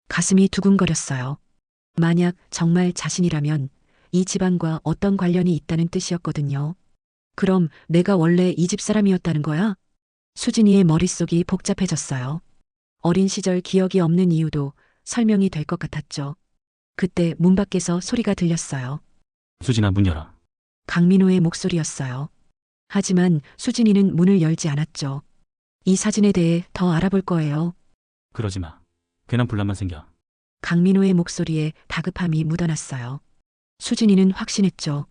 가슴이 두근거렸어요. 만약 정말 자신이라면 이 집안과 어떤 관련이 있다는 뜻이었거든요. 그럼 내가 원래 이 집 사람이었다는 거야? 수진이의 머릿속이 복잡해졌어요. 어린 시절 기억이 없는 이유도 설명이 될 것 같았죠. 그때 문 밖에서 소리가 들렸어요. 수진아, 문 열어. 강민호의 목소리였어요. 하지만 수진이는 문을 열지 않았죠. 이 사진에 대해 더 알아볼 거예요. 그러지 마. 괜한 분란만 생겨. 강민호의 목소리에 다급함이 묻어났어요. 수진이는 확신했죠.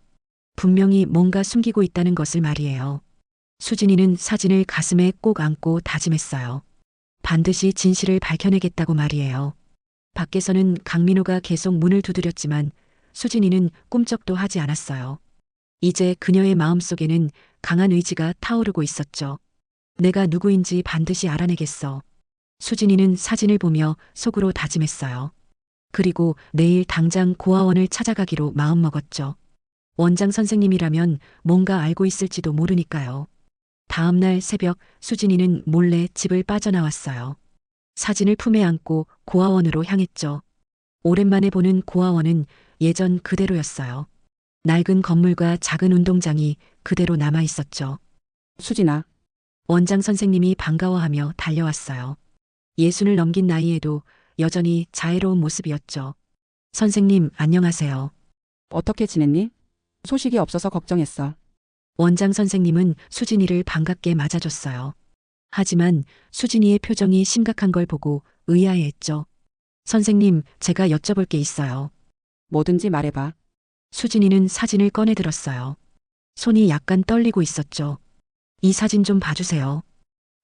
분명히 뭔가 숨기고 있다는 것을 말이에요. 수진이는 사진을 가슴에 꼭 안고 다짐했어요. 반드시 진실을 밝혀내겠다고 말이에요. 밖에서는 강민호가 계속 문을 두드렸지만 수진이는 꿈쩍도 하지 않았어요. 이제 그녀의 마음속에는 강한 의지가 타오르고 있었죠. 내가 누구인지 반드시 알아내겠어. 수진이는 사진을 보며 속으로 다짐했어요. 그리고 내일 당장 고아원을 찾아가기로 마음먹었죠. 원장 선생님이라면 뭔가 알고 있을지도 모르니까요. 다음 날 새벽 수진이는 몰래 집을 빠져나왔어요. 사진을 품에 안고 고아원으로 향했죠. 오랜만에 보는 고아원은 예전 그대로였어요. 낡은 건물과 작은 운동장이 그대로 남아 있었죠. 수진아, 원장 선생님이 반가워하며 달려왔어요. 60을 넘긴 나이에도 여전히 자애로운 모습이었죠. 선생님, 안녕하세요. 어떻게 지냈니? 소식이 없어서 걱정했어. 원장 선생님은 수진이를 반갑게 맞아줬어요. 하지만 수진이의 표정이 심각한 걸 보고 의아해했죠. 선생님, 제가 여쭤볼 게 있어요. 뭐든지 말해봐. 수진이는 사진을 꺼내 들었어요. 손이 약간 떨리고 있었죠. 이 사진 좀 봐주세요.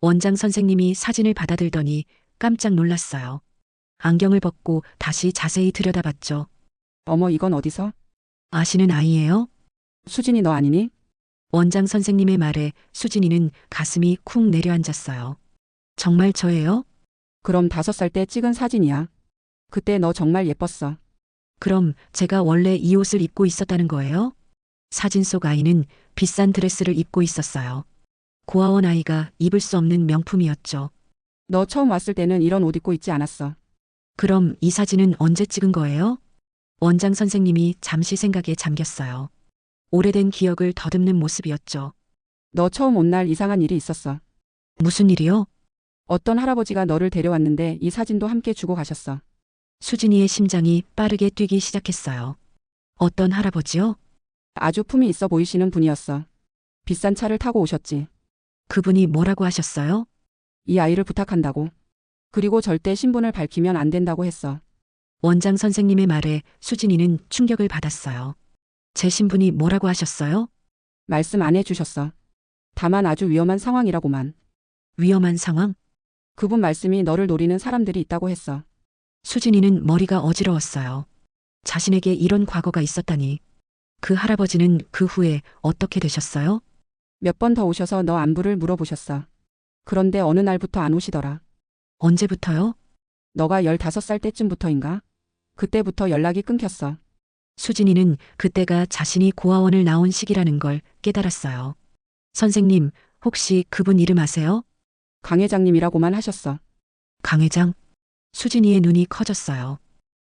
원장 선생님이 사진을 받아들더니 깜짝 놀랐어요. 안경을 벗고 다시 자세히 들여다봤죠. 어머, 이건 어디서? 아시는 아이예요? 수진이 너 아니니? 원장 선생님의 말에 수진이는 가슴이 쿵 내려앉았어요. 정말 저예요? 그럼 5살 때 찍은 사진이야. 그때 너 정말 예뻤어. 그럼 제가 원래 이 옷을 입고 있었다는 거예요? 사진 속 아이는 비싼 드레스를 입고 있었어요. 고아원 아이가 입을 수 없는 명품이었죠. 너 처음 왔을 때는 이런 옷 입고 있지 않았어. 그럼 이 사진은 언제 찍은 거예요? 원장 선생님이 잠시 생각에 잠겼어요. 오래된 기억을 더듬는 모습이었죠. 너 처음 온 날 이상한 일이 있었어. 무슨 일이요? 어떤 할아버지가 너를 데려왔는데 이 사진도 함께 주고 가셨어. 수진이의 심장이 빠르게 뛰기 시작했어요. 어떤 할아버지요? 아주 품이 있어 보이시는 분이었어. 비싼 차를 타고 오셨지. 그분이 뭐라고 하셨어요? 이 아이를 부탁한다고. 그리고 절대 신분을 밝히면 안 된다고 했어. 원장 선생님의 말에 수진이는 충격을 받았어요. 제 신분이 뭐라고 하셨어요? 말씀 안 해주셨어. 다만 아주 위험한 상황이라고만. 위험한 상황? 그분 말씀이 너를 노리는 사람들이 있다고 했어. 수진이는 머리가 어지러웠어요. 자신에게 이런 과거가 있었다니. 그 할아버지는 그 후에 어떻게 되셨어요? 몇 번 더 오셔서 너 안부를 물어보셨어. 그런데 어느 날부터 안 오시더라. 언제부터요? 너가 15살 때쯤부터인가? 그때부터 연락이 끊겼어. 수진이는 그때가 자신이 고아원을 나온 시기라는 걸 깨달았어요. 선생님, 혹시 그분 이름 아세요? 강 회장님이라고만 하셨어. 강 회장? 수진이의 눈이 커졌어요.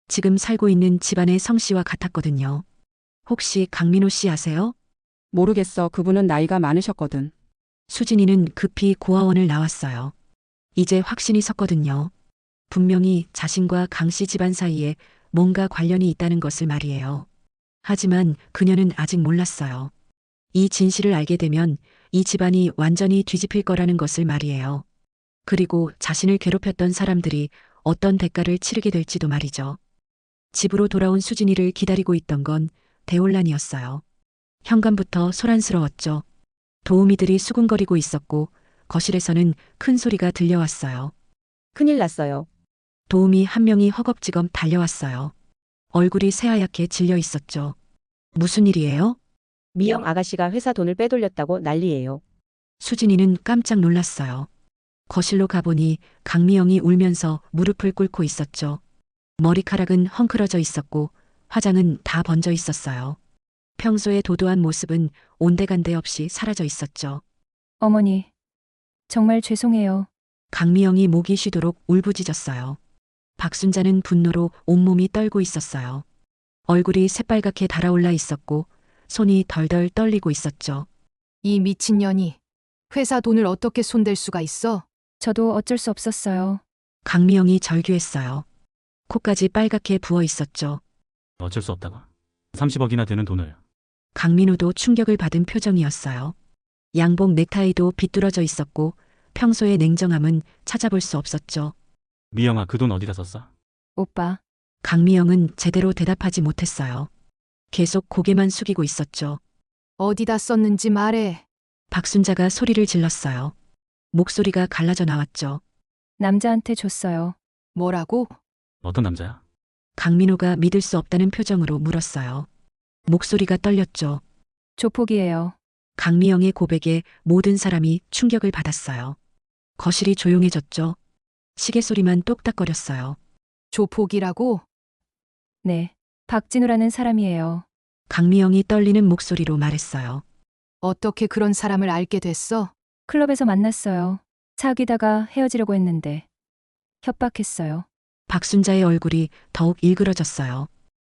지금 살고 있는 집안의 성씨와 같았거든요. 혹시 강민호 씨 아세요? 모르겠어. 그분은 나이가 많으셨거든. 수진이는 급히 고아원을 나왔어요. 이제 확신이 섰거든요. 분명히 자신과 강씨 집안 사이에 뭔가 관련이 있다는 것을 말이에요. 하지만 그녀는 아직 몰랐어요. 이 진실을 알게 되면 이 집안이 완전히 뒤집힐 거라는 것을 말이에요. 그리고 자신을 괴롭혔던 사람들이 어떤 대가를 치르게 될지도 말이죠. 집으로 돌아온 수진이를 기다리고 있던 건 대혼란이었어요. 현관부터 소란스러웠죠. 도우미들이 수군거리고 있었고 거실에서는 큰 소리가 들려왔어요. 큰일 났어요. 도우미 한 명이 허겁지겁 달려왔어요. 얼굴이 새하얗게 질려 있었죠. 무슨 일이에요? 미영 아가씨가 회사 돈을 빼돌렸다고 난리예요. 수진이는 깜짝 놀랐어요. 거실로 가보니 강미영이 울면서 무릎을 꿇고 있었죠. 머리카락은 헝클어져 있었고 화장은 다 번져 있었어요. 평소의 도도한 모습은 온데간데 없이 사라져 있었죠. 어머니, 정말 죄송해요. 강미영이 목이 쉬도록 울부짖었어요. 박순자는 분노로 온몸이 떨고 있었어요. 얼굴이 새빨갛게 달아올라 있었고 손이 덜덜 떨리고 있었죠. 이 미친년이 회사 돈을 어떻게 손댈 수가 있어? 저도 어쩔 수 없었어요. 강미영이 절규했어요. 코까지 빨갛게 부어 있었죠. 어쩔 수 없다고. 30억이나 되는 돈을. 강민우도 충격을 받은 표정이었어요. 양복 넥타이도 비뚤어져 있었고 평소의 냉정함은 찾아볼 수 없었죠. 미영아, 그 돈 어디다 썼어? 오빠, 강미영은 제대로 대답하지 못했어요. 계속 고개만 숙이고 있었죠. 어디다 썼는지 말해. 박순자가 소리를 질렀어요. 목소리가 갈라져 나왔죠. 남자한테 줬어요. 뭐라고? 어떤 남자야? 강민호가 믿을 수 없다는 표정으로 물었어요. 목소리가 떨렸죠. 조폭이에요. 강미영의 고백에 모든 사람이 충격을 받았어요. 거실이 조용해졌죠. 시계 소리만 똑딱거렸어요. 조폭이라고? 네, 박진우라는 사람이에요. 강미영이 떨리는 목소리로 말했어요. 어떻게 그런 사람을 알게 됐어? 클럽에서 만났어요. 사귀다가 헤어지려고 했는데 협박했어요. 박순자의 얼굴이 더욱 일그러졌어요.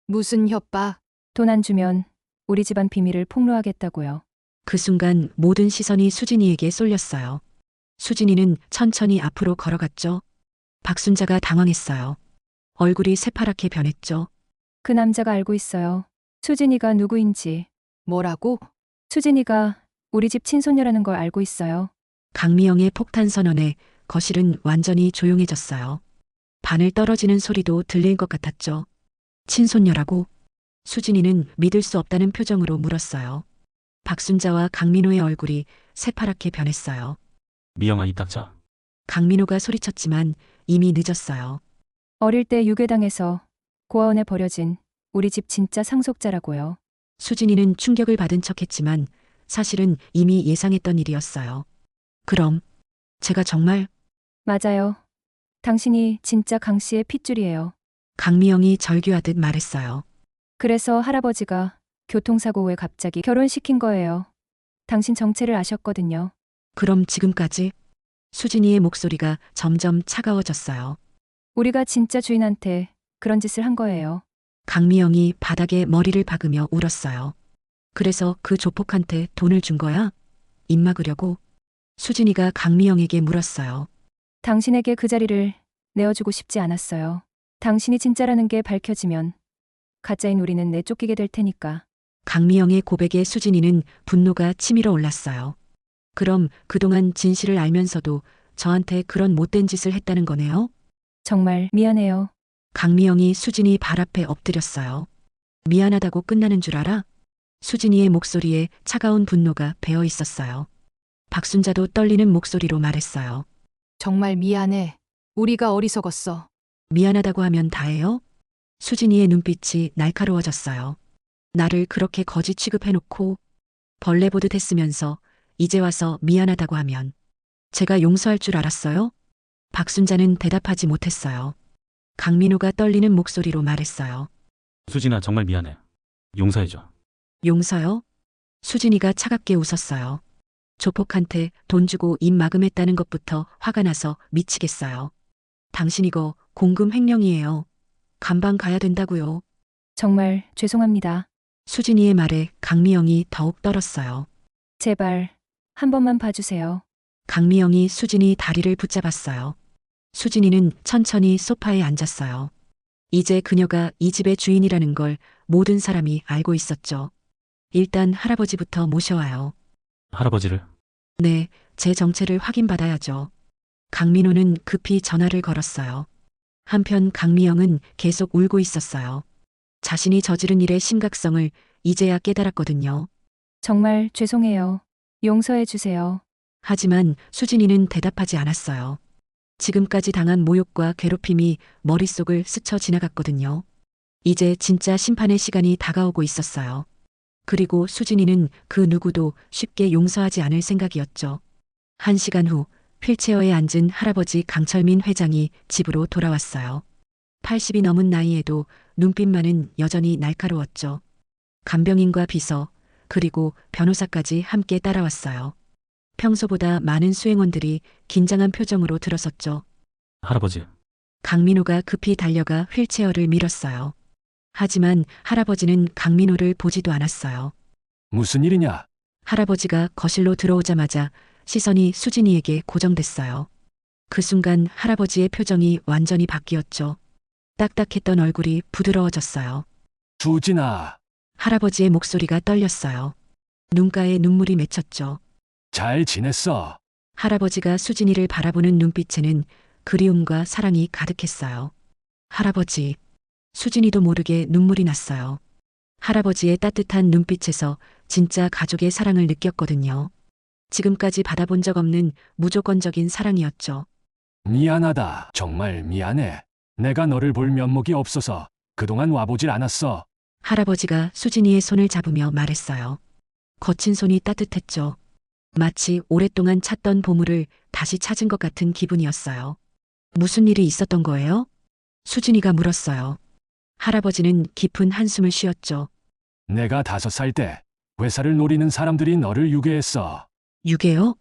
무슨 협박? 돈 안 주면 우리 집안 비밀을 폭로하겠다고요. 그 순간 모든 시선이 수진이에게 쏠렸어요. 수진이는 천천히 앞으로 걸어갔죠. 박순자가 당황했어요. 얼굴이 새파랗게 변했죠. 그 남자가 알고 있어요. 수진이가 누구인지. 뭐라고? 수진이가 우리 집 친손녀라는 걸 알고 있어요. 강미영의 폭탄 선언에 거실은 완전히 조용해졌어요. 바늘 떨어지는 소리도 들릴 것 같았죠. 친손녀라고? 수진이는 믿을 수 없다는 표정으로 물었어요. 박순자와 강민호의 얼굴이 새파랗게 변했어요. 미영아, 입 닥쳐. 강민호가 소리쳤지만 이미 늦었어요. 어릴 때 유괴당해서 고아원에 버려진 우리 집 진짜 상속자라고요. 수진이는 충격을 받은 척했지만 사실은 이미 예상했던 일이었어요. 그럼 제가 정말 맞아요. 당신이 진짜 강 씨의 핏줄이에요. 강미영이 절규하듯 말했어요. 그래서 할아버지가 교통사고 후에 갑자기 결혼시킨 거예요. 당신 정체를 아셨거든요. 그럼 지금까지? 수진이의 목소리가 점점 차가워졌어요. 우리가 진짜 주인한테 그런 짓을 한 거예요. 강미영이 바닥에 머리를 박으며 울었어요. 그래서 그 조폭한테 돈을 준 거야? 입 막으려고? 수진이가 강미영에게 물었어요. 당신에게 그 자리를 내어주고 싶지 않았어요. 당신이 진짜라는 게 밝혀지면 가짜인 우리는 내쫓기게 될 테니까. 강미영의 고백에 수진이는 분노가 치밀어 올랐어요. 그럼 그동안 진실을 알면서도 저한테 그런 못된 짓을 했다는 거네요? 정말 미안해요. 강미영이 수진이 발 앞에 엎드렸어요. 미안하다고 끝나는 줄 알아? 수진이의 목소리에 차가운 분노가 배어 있었어요. 박순자도 떨리는 목소리로 말했어요. 정말 미안해. 우리가 어리석었어. 미안하다고 하면 다해요? 수진이의 눈빛이 날카로워졌어요. 나를 그렇게 거지 취급해놓고 벌레 보듯 했으면서 이제 와서 미안하다고 하면 제가 용서할 줄 알았어요? 박순자는 대답하지 못했어요. 강민호가 떨리는 목소리로 말했어요. 수진아, 정말 미안해. 용서해줘. 용서요? 수진이가 차갑게 웃었어요. 조폭한테 돈 주고 입 마금했다는 것부터 화가 나서 미치겠어요. 당신 이거 공금 횡령이에요. 감방 가야 된다고요. 정말 죄송합니다. 수진이의 말에 강미영이 더욱 떨었어요. 제발 한 번만 봐주세요. 강미영이 수진이 다리를 붙잡았어요. 수진이는 천천히 소파에 앉았어요. 이제 그녀가 이 집의 주인이라는 걸 모든 사람이 알고 있었죠. 일단 할아버지부터 모셔와요. 할아버지를. 네, 제 정체를 확인받아야죠. 강민호는 급히 전화를 걸었어요. 한편 강미영은 계속 울고 있었어요. 자신이 저지른 일의 심각성을 이제야 깨달았거든요. 정말 죄송해요. 용서해 주세요. 하지만 수진이는 대답하지 않았어요. 지금까지 당한 모욕과 괴롭힘이 머릿속을 스쳐 지나갔거든요. 이제 진짜 심판의 시간이 다가오고 있었어요. 그리고 수진이는 그 누구도 쉽게 용서하지 않을 생각이었죠. 1시간 후 휠체어에 앉은 할아버지 강철민 회장이 집으로 돌아왔어요. 80이 넘은 나이에도 눈빛만은 여전히 날카로웠죠. 간병인과 비서, 그리고 변호사까지 함께 따라왔어요. 평소보다 많은 수행원들이 긴장한 표정으로 들어섰죠. 할아버지. 강민호가 급히 달려가 휠체어를 밀었어요. 하지만 할아버지는 강민호를 보지도 않았어요. 무슨 일이냐? 할아버지가 거실로 들어오자마자 시선이 수진이에게 고정됐어요. 그 순간 할아버지의 표정이 완전히 바뀌었죠. 딱딱했던 얼굴이 부드러워졌어요. 수진아, 할아버지의 목소리가 떨렸어요. 눈가에 눈물이 맺혔죠. 잘 지냈어? 할아버지가 수진이를 바라보는 눈빛에는 그리움과 사랑이 가득했어요. 할아버지, 수진이도 모르게 눈물이 났어요. 할아버지의 따뜻한 눈빛에서 진짜 가족의 사랑을 느꼈거든요. 지금까지 받아본 적 없는 무조건적인 사랑이었죠. 미안하다. 정말 미안해. 내가 너를 볼 면목이 없어서 그동안 와보질 않았어. 할아버지가 수진이의 손을 잡으며 말했어요. 거친 손이 따뜻했죠. 마치 오랫동안 찾던 보물을 다시 찾은 것 같은 기분이었어요. 무슨 일이 있었던 거예요? 수진이가 물었어요. 할아버지는 깊은 한숨을 쉬었죠. 내가 5살 때 회사를 노리는 사람들이 너를 유괴했어. 유괴요?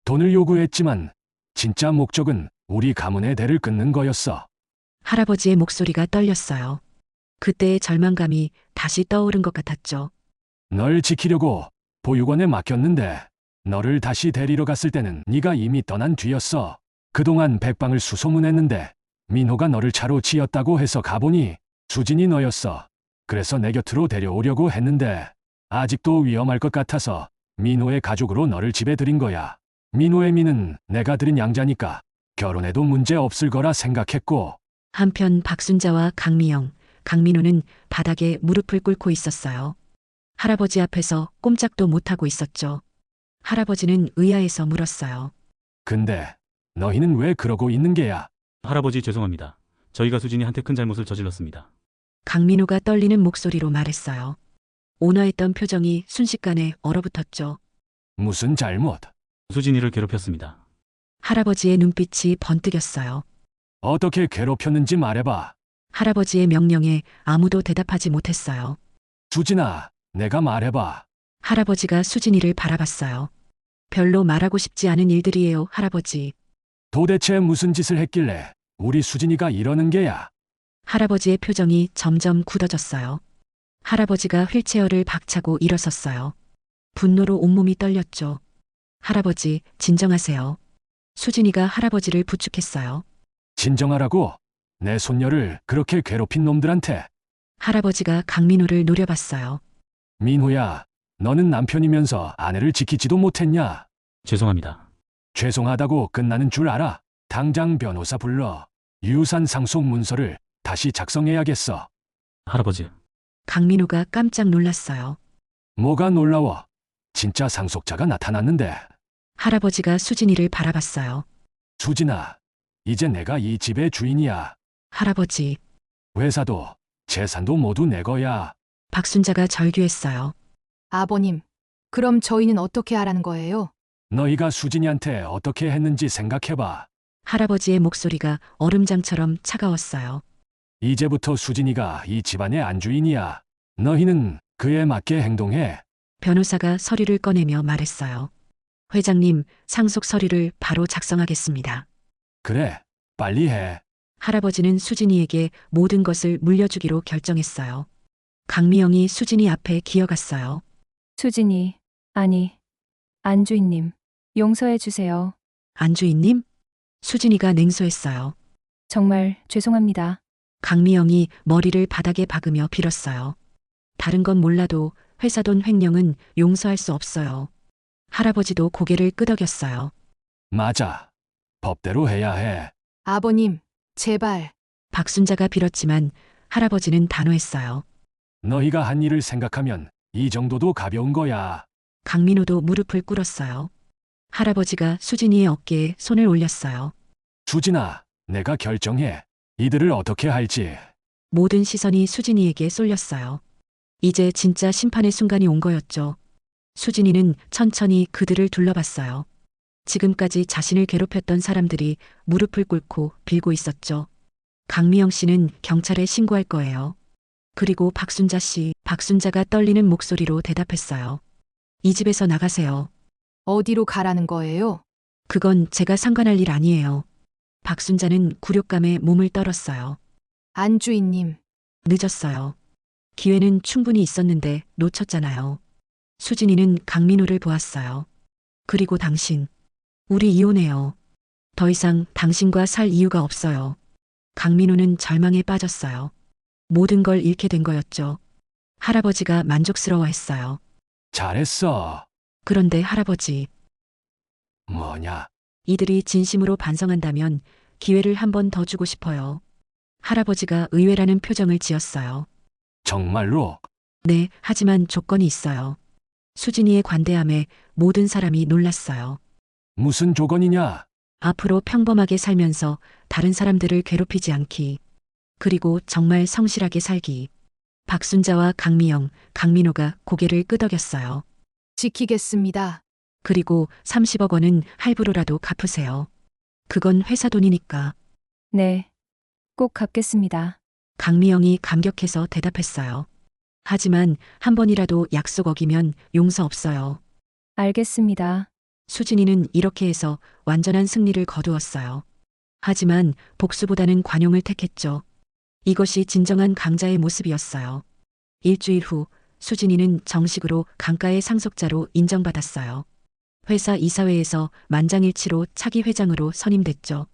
돈을 요구했지만 진짜 목적은 우리 가문의 대를 끊는 거였어. 할아버지의 목소리가 떨렸어요. 그때의 절망감이 다시 떠오른 것 같았죠. 널 지키려고 보육원에 맡겼는데 너를 다시 데리러 갔을 때는 네가 이미 떠난 뒤였어. 그동안 백방을 수소문했는데 민호가 너를 차로 치였다고 해서 가보니 수진이 너였어. 그래서 내 곁으로 데려오려고 했는데 아직도 위험할 것 같아서 민호의 가족으로 너를 집에 들인 거야. 민호의 미는 내가 들인 양자니까 결혼해도 문제 없을 거라 생각했고. 한편 박순자와 강미영, 강민호는 바닥에 무릎을 꿇고 있었어요. 할아버지 앞에서 꼼짝도 못하고 있었죠. 할아버지는 의아해서 물었어요. 근데 너희는 왜 그러고 있는 게야? 할아버지 죄송합니다. 저희가 수진이한테 큰 잘못을 저질렀습니다. 강민호가 떨리는 목소리로 말했어요. 온화했던 표정이 순식간에 얼어붙었죠. 무슨 잘못? 수진이를 괴롭혔습니다. 할아버지의 눈빛이 번뜩였어요. 어떻게 괴롭혔는지 말해봐. 할아버지의 명령에 아무도 대답하지 못했어요. 수진아, 내가 말해봐. 할아버지가 수진이를 바라봤어요. 별로 말하고 싶지 않은 일들이에요, 할아버지. 도대체 무슨 짓을 했길래 우리 수진이가 이러는 게야? 할아버지의 표정이 점점 굳어졌어요. 할아버지가 휠체어를 박차고 일어섰어요. 분노로 온몸이 떨렸죠. 할아버지, 진정하세요. 수진이가 할아버지를 부축했어요. 진정하라고? 내 손녀를 그렇게 괴롭힌 놈들한테. 할아버지가 강민호를 노려봤어요. 민호야, 너는 남편이면서 아내를 지키지도 못했냐? 죄송합니다. 죄송하다고 끝나는 줄 알아? 당장 변호사 불러. 유산 상속 문서를 다시 작성해야겠어. 할아버지. 강민호가 깜짝 놀랐어요. 뭐가 놀라워? 진짜 상속자가 나타났는데. 할아버지가 수진이를 바라봤어요. 수진아, 이제 내가 이 집의 주인이야. 할아버지. 회사도 재산도 모두 내 거야. 박순자가 절규했어요. 아버님, 그럼 저희는 어떻게 하라는 거예요? 너희가 수진이한테 어떻게 했는지 생각해봐. 할아버지의 목소리가 얼음장처럼 차가웠어요. 이제부터 수진이가 이 집안의 안주인이야. 너희는 그에 맞게 행동해. 변호사가 서류를 꺼내며 말했어요. 회장님, 상속 서류를 바로 작성하겠습니다. 그래, 빨리 해. 할아버지는 수진이에게 모든 것을 물려주기로 결정했어요. 강미영이 수진이 앞에 기어갔어요. 수진이, 아니, 안주인님, 용서해 주세요. 안주인님? 수진이가 냉소했어요. 정말 죄송합니다. 강미영이 머리를 바닥에 박으며 빌었어요. 다른 건 몰라도 회사 돈 횡령은 용서할 수 없어요. 할아버지도 고개를 끄덕였어요. 맞아. 법대로 해야 해. 아버님, 제발. 박순자가 빌었지만 할아버지는 단호했어요. 너희가 한 일을 생각하면 이 정도도 가벼운 거야. 강민호도 무릎을 꿇었어요. 할아버지가 수진이의 어깨에 손을 올렸어요. 수진아, 내가 결정해. 이들을 어떻게 할지. 모든 시선이 수진이에게 쏠렸어요. 이제 진짜 심판의 순간이 온 거였죠. 수진이는 천천히 그들을 둘러봤어요. 지금까지 자신을 괴롭혔던 사람들이 무릎을 꿇고 빌고 있었죠. 강미영 씨는 경찰에 신고할 거예요. 그리고 박순자 씨, 박순자가 떨리는 목소리로 대답했어요. 이 집에서 나가세요. 어디로 가라는 거예요? 그건 제가 상관할 일 아니에요. 박순자는 굴욕감에 몸을 떨었어요. 안주인님, 늦었어요. 기회는 충분히 있었는데 놓쳤잖아요. 수진이는 강민호를 보았어요. 그리고 당신, 우리 이혼해요. 더 이상 당신과 살 이유가 없어요. 강민호는 절망에 빠졌어요. 모든 걸 잃게 된 거였죠. 할아버지가 만족스러워했어요. 잘했어. 그런데 할아버지, 뭐냐? 이들이 진심으로 반성한다면 기회를 한 번 더 주고 싶어요. 할아버지가 의외라는 표정을 지었어요. 정말로? 네, 하지만 조건이 있어요. 수진이의 관대함에 모든 사람이 놀랐어요. 무슨 조건이냐? 앞으로 평범하게 살면서 다른 사람들을 괴롭히지 않기. 그리고 정말 성실하게 살기. 박순자와 강미영, 강민호가 고개를 끄덕였어요. 지키겠습니다. 그리고 30억 원은 할부로라도 갚으세요. 그건 회사 돈이니까. 네, 꼭 갚겠습니다. 강미영이 감격해서 대답했어요. 하지만 한 번이라도 약속 어기면 용서 없어요. 알겠습니다. 수진이는 이렇게 해서 완전한 승리를 거두었어요. 하지만 복수보다는 관용을 택했죠. 이것이 진정한 강자의 모습이었어요. 일주일 후 수진이는 정식으로 강가의 상속자로 인정받았어요. 회사 이사회에서 만장일치로 차기 회장으로 선임됐죠.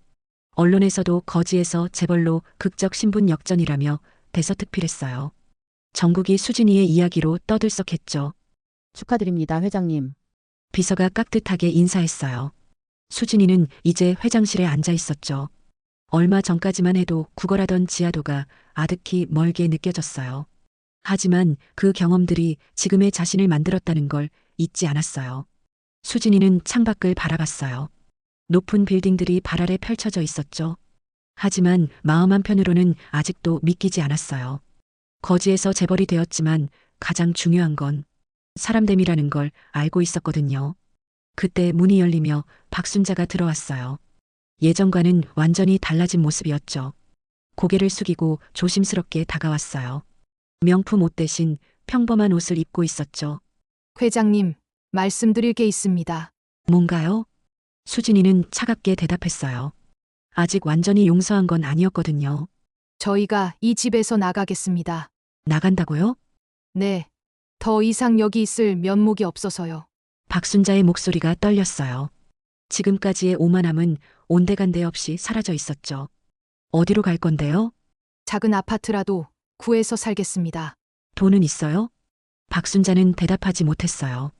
언론에서도 거지에서 재벌로 극적 신분 역전이라며 대서특필했어요. 전국이 수진이의 이야기로 떠들썩했죠. 축하드립니다, 회장님. 비서가 깍듯하게 인사했어요. 수진이는 이제 회장실에 앉아 있었죠. 얼마 전까지만 해도 구걸하던 지하도가 아득히 멀게 느껴졌어요. 하지만 그 경험들이 지금의 자신을 만들었다는 걸 잊지 않았어요. 수진이는 창밖을 바라봤어요. 높은 빌딩들이 발 아래 펼쳐져 있었죠. 하지만 마음 한편으로는 아직도 믿기지 않았어요. 거지에서 재벌이 되었지만 가장 중요한 건 사람됨이라는 걸 알고 있었거든요. 그때 문이 열리며 박순자가 들어왔어요. 예전과는 완전히 달라진 모습이었죠. 고개를 숙이고 조심스럽게 다가왔어요. 명품 옷 대신 평범한 옷을 입고 있었죠. 회장님, 말씀드릴 게 있습니다. 뭔가요? 수진이는 차갑게 대답했어요. 아직 완전히 용서한 건 아니었거든요. 저희가 이 집에서 나가겠습니다. 나간다고요? 네. 더 이상 여기 있을 면목이 없어서요. 박순자의 목소리가 떨렸어요. 지금까지의 오만함은 온데간데 없이 사라져 있었죠. 어디로 갈 건데요? 작은 아파트라도 구해서 살겠습니다. 돈은 있어요? 박순자는 대답하지 못했어요.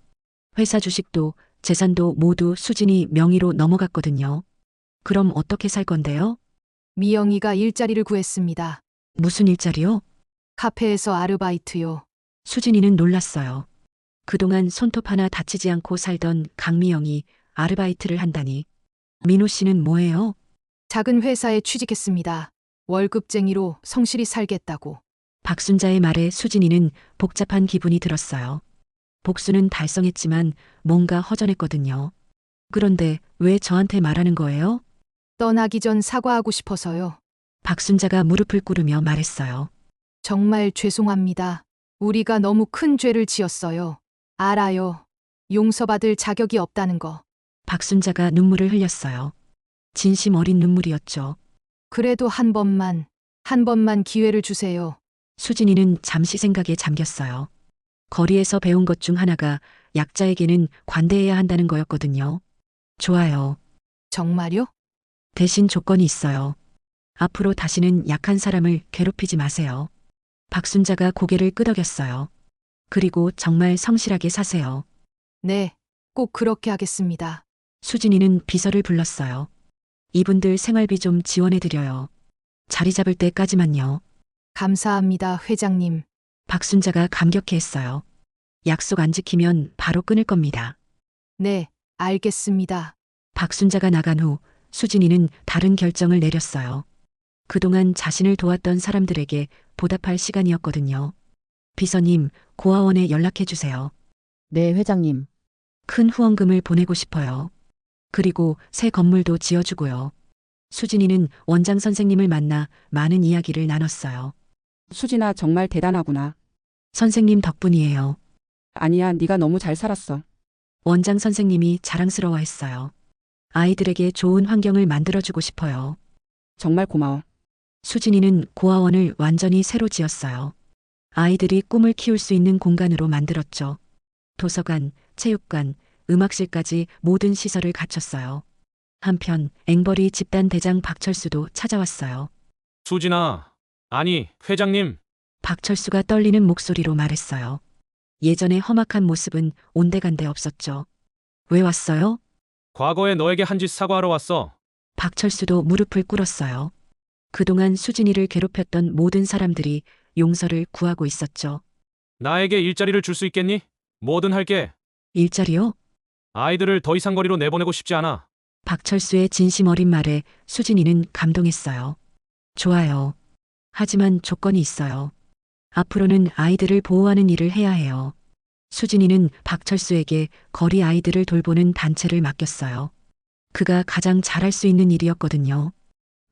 회사 주식도 재산도 모두 수진이 명의로 넘어갔거든요. 그럼 어떻게 살 건데요? 미영이가 일자리를 구했습니다. 무슨 일자리요? 카페에서 아르바이트요. 수진이는 놀랐어요. 그동안 손톱 하나 다치지 않고 살던 강미영이 아르바이트를 한다니. 민호 씨는 뭐예요? 작은 회사에 취직했습니다. 월급쟁이로 성실히 살겠다고. 박순자의 말에 수진이는 복잡한 기분이 들었어요. 복수는 달성했지만 뭔가 허전했거든요. 그런데 왜 저한테 말하는 거예요? 떠나기 전 사과하고 싶어서요. 박순자가 무릎을 꿇으며 말했어요. 정말 죄송합니다. 우리가 너무 큰 죄를 지었어요. 알아요. 용서받을 자격이 없다는 거. 박순자가 눈물을 흘렸어요. 진심 어린 눈물이었죠. 그래도 한 번만 기회를 주세요. 수진이는 잠시 생각에 잠겼어요. 거리에서 배운 것 중 하나가 약자에게는 관대해야 한다는 거였거든요. 좋아요. 정말요? 대신 조건이 있어요. 앞으로 다시는 약한 사람을 괴롭히지 마세요. 박순자가 고개를 끄덕였어요. 그리고 정말 성실하게 사세요. 네, 꼭 그렇게 하겠습니다. 수진이는 비서를 불렀어요. 이분들 생활비 좀 지원해드려요. 자리 잡을 때까지만요. 감사합니다, 회장님. 박순자가 감격해 했어요. 약속 안 지키면 바로 끊을 겁니다. 네, 알겠습니다. 박순자가 나간 후 수진이는 다른 결정을 내렸어요. 그동안 자신을 도왔던 사람들에게 보답할 시간이었거든요. 비서님, 고아원에 연락해 주세요. 네, 회장님. 큰 후원금을 보내고 싶어요. 그리고 새 건물도 지어주고요. 수진이는 원장 선생님을 만나 많은 이야기를 나눴어요. 수진아, 정말 대단하구나. 선생님 덕분이에요. 아니야, 네가 너무 잘 살았어. 원장 선생님이 자랑스러워했어요. 아이들에게 좋은 환경을 만들어주고 싶어요. 정말 고마워. 수진이는 고아원을 완전히 새로 지었어요. 아이들이 꿈을 키울 수 있는 공간으로 만들었죠. 도서관, 체육관, 음악실까지 모든 시설을 갖췄어요. 한편 앵벌이 집단 대장 박철수도 찾아왔어요. 수진아, 아니, 회장님. 박철수가 떨리는 목소리로 말했어요. 예전의 험악한 모습은 온데간데 없었죠. 왜 왔어요? 과거에 너에게 한 짓 사과하러 왔어. 박철수도 무릎을 꿇었어요. 그동안 수진이를 괴롭혔던 모든 사람들이 용서를 구하고 있었죠. 나에게 일자리를 줄 수 있겠니? 뭐든 할게. 일자리요? 아이들을 더 이상 거리로 내보내고 싶지 않아. 박철수의 진심 어린 말에 수진이는 감동했어요. 좋아요. 하지만 조건이 있어요. 앞으로는 아이들을 보호하는 일을 해야 해요. 수진이는 박철수에게 거리 아이들을 돌보는 단체를 맡겼어요. 그가 가장 잘할 수 있는 일이었거든요.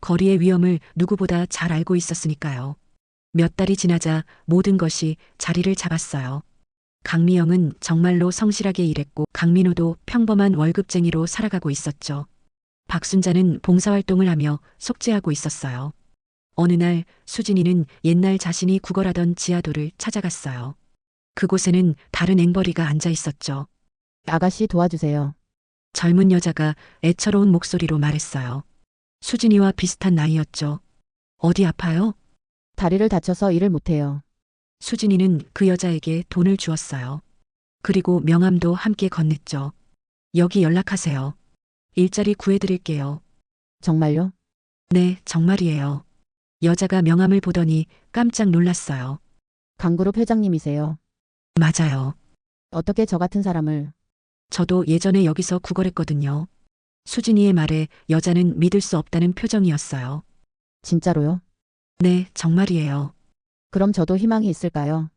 거리의 위험을 누구보다 잘 알고 있었으니까요. 몇 달이 지나자 모든 것이 자리를 잡았어요. 강미영은 정말로 성실하게 일했고 강민호도 평범한 월급쟁이로 살아가고 있었죠. 박순자는 봉사활동을 하며 속죄하고 있었어요. 어느 날 수진이는 옛날 자신이 구걸하던 지하도를 찾아갔어요. 그곳에는 다른 앵벌이가 앉아 있었죠. 아가씨 도와주세요. 젊은 여자가 애처로운 목소리로 말했어요. 수진이와 비슷한 나이였죠. 어디 아파요? 다리를 다쳐서 일을 못해요. 수진이는 그 여자에게 돈을 주었어요. 그리고 명함도 함께 건넸죠. 여기 연락하세요. 일자리 구해드릴게요. 정말요? 네, 정말이에요. 여자가 명함을 보더니 깜짝 놀랐어요. 강그룹 회장님이세요. 맞아요. 어떻게 저 같은 사람을... 저도 예전에 여기서 구걸했거든요. 수진이의 말에 여자는 믿을 수 없다는 표정이었어요. 진짜로요? 네, 정말이에요. 그럼 저도 희망이 있을까요?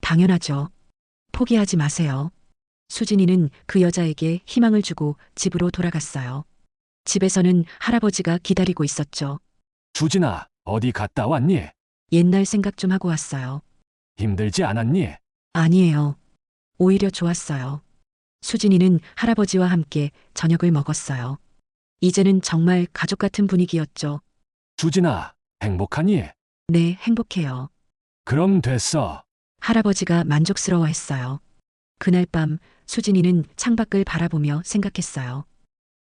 당연하죠. 포기하지 마세요. 수진이는 그 여자에게 희망을 주고 집으로 돌아갔어요. 집에서는 할아버지가 기다리고 있었죠. 수진아, 어디 갔다 왔니? 옛날 생각 좀 하고 왔어요. 힘들지 않았니? 아니에요. 오히려 좋았어요. 수진이는 할아버지와 함께 저녁을 먹었어요. 이제는 정말 가족 같은 분위기였죠. 수진아, 행복하니? 네, 행복해요. 그럼 됐어. 할아버지가 만족스러워했어요. 그날 밤 수진이는 창밖을 바라보며 생각했어요.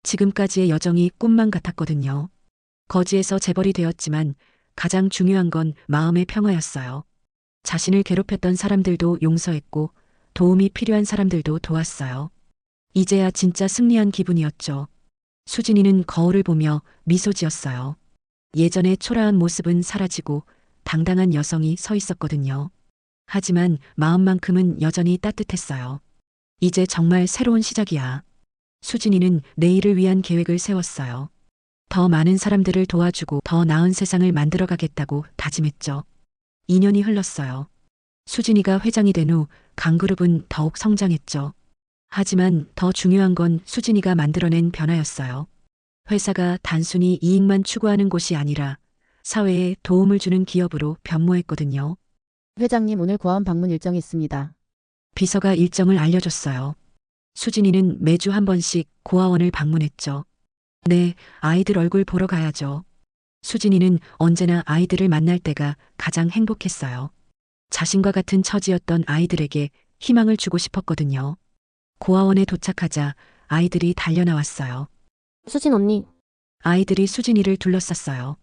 지금까지의 여정이 꿈만 같았거든요. 거지에서 재벌이 되었지만 가장 중요한 건 마음의 평화였어요. 자신을 괴롭혔던 사람들도 용서했고 도움이 필요한 사람들도 도왔어요. 이제야 진짜 승리한 기분이었죠. 수진이는 거울을 보며 미소 지었어요. 예전의 초라한 모습은 사라지고 당당한 여성이 서 있었거든요. 하지만 마음만큼은 여전히 따뜻했어요. 이제 정말 새로운 시작이야. 수진이는 내일을 위한 계획을 세웠어요. 더 많은 사람들을 도와주고 더 나은 세상을 만들어가겠다고 다짐했죠. 2년이 흘렀어요. 수진이가 회장이 된 후 강그룹은 더욱 성장했죠. 하지만 더 중요한 건 수진이가 만들어낸 변화였어요. 회사가 단순히 이익만 추구하는 곳이 아니라 사회에 도움을 주는 기업으로 변모했거든요. 회장님, 오늘 고아원 방문 일정이 있습니다. 비서가 일정을 알려줬어요. 수진이는 매주 한 번씩 고아원을 방문했죠. 네, 아이들 얼굴 보러 가야죠. 수진이는 언제나 아이들을 만날 때가 가장 행복했어요. 자신과 같은 처지였던 아이들에게 희망을 주고 싶었거든요. 고아원에 도착하자 아이들이 달려나왔어요. 수진 언니, 아이들이 수진이를 둘러쌌어요.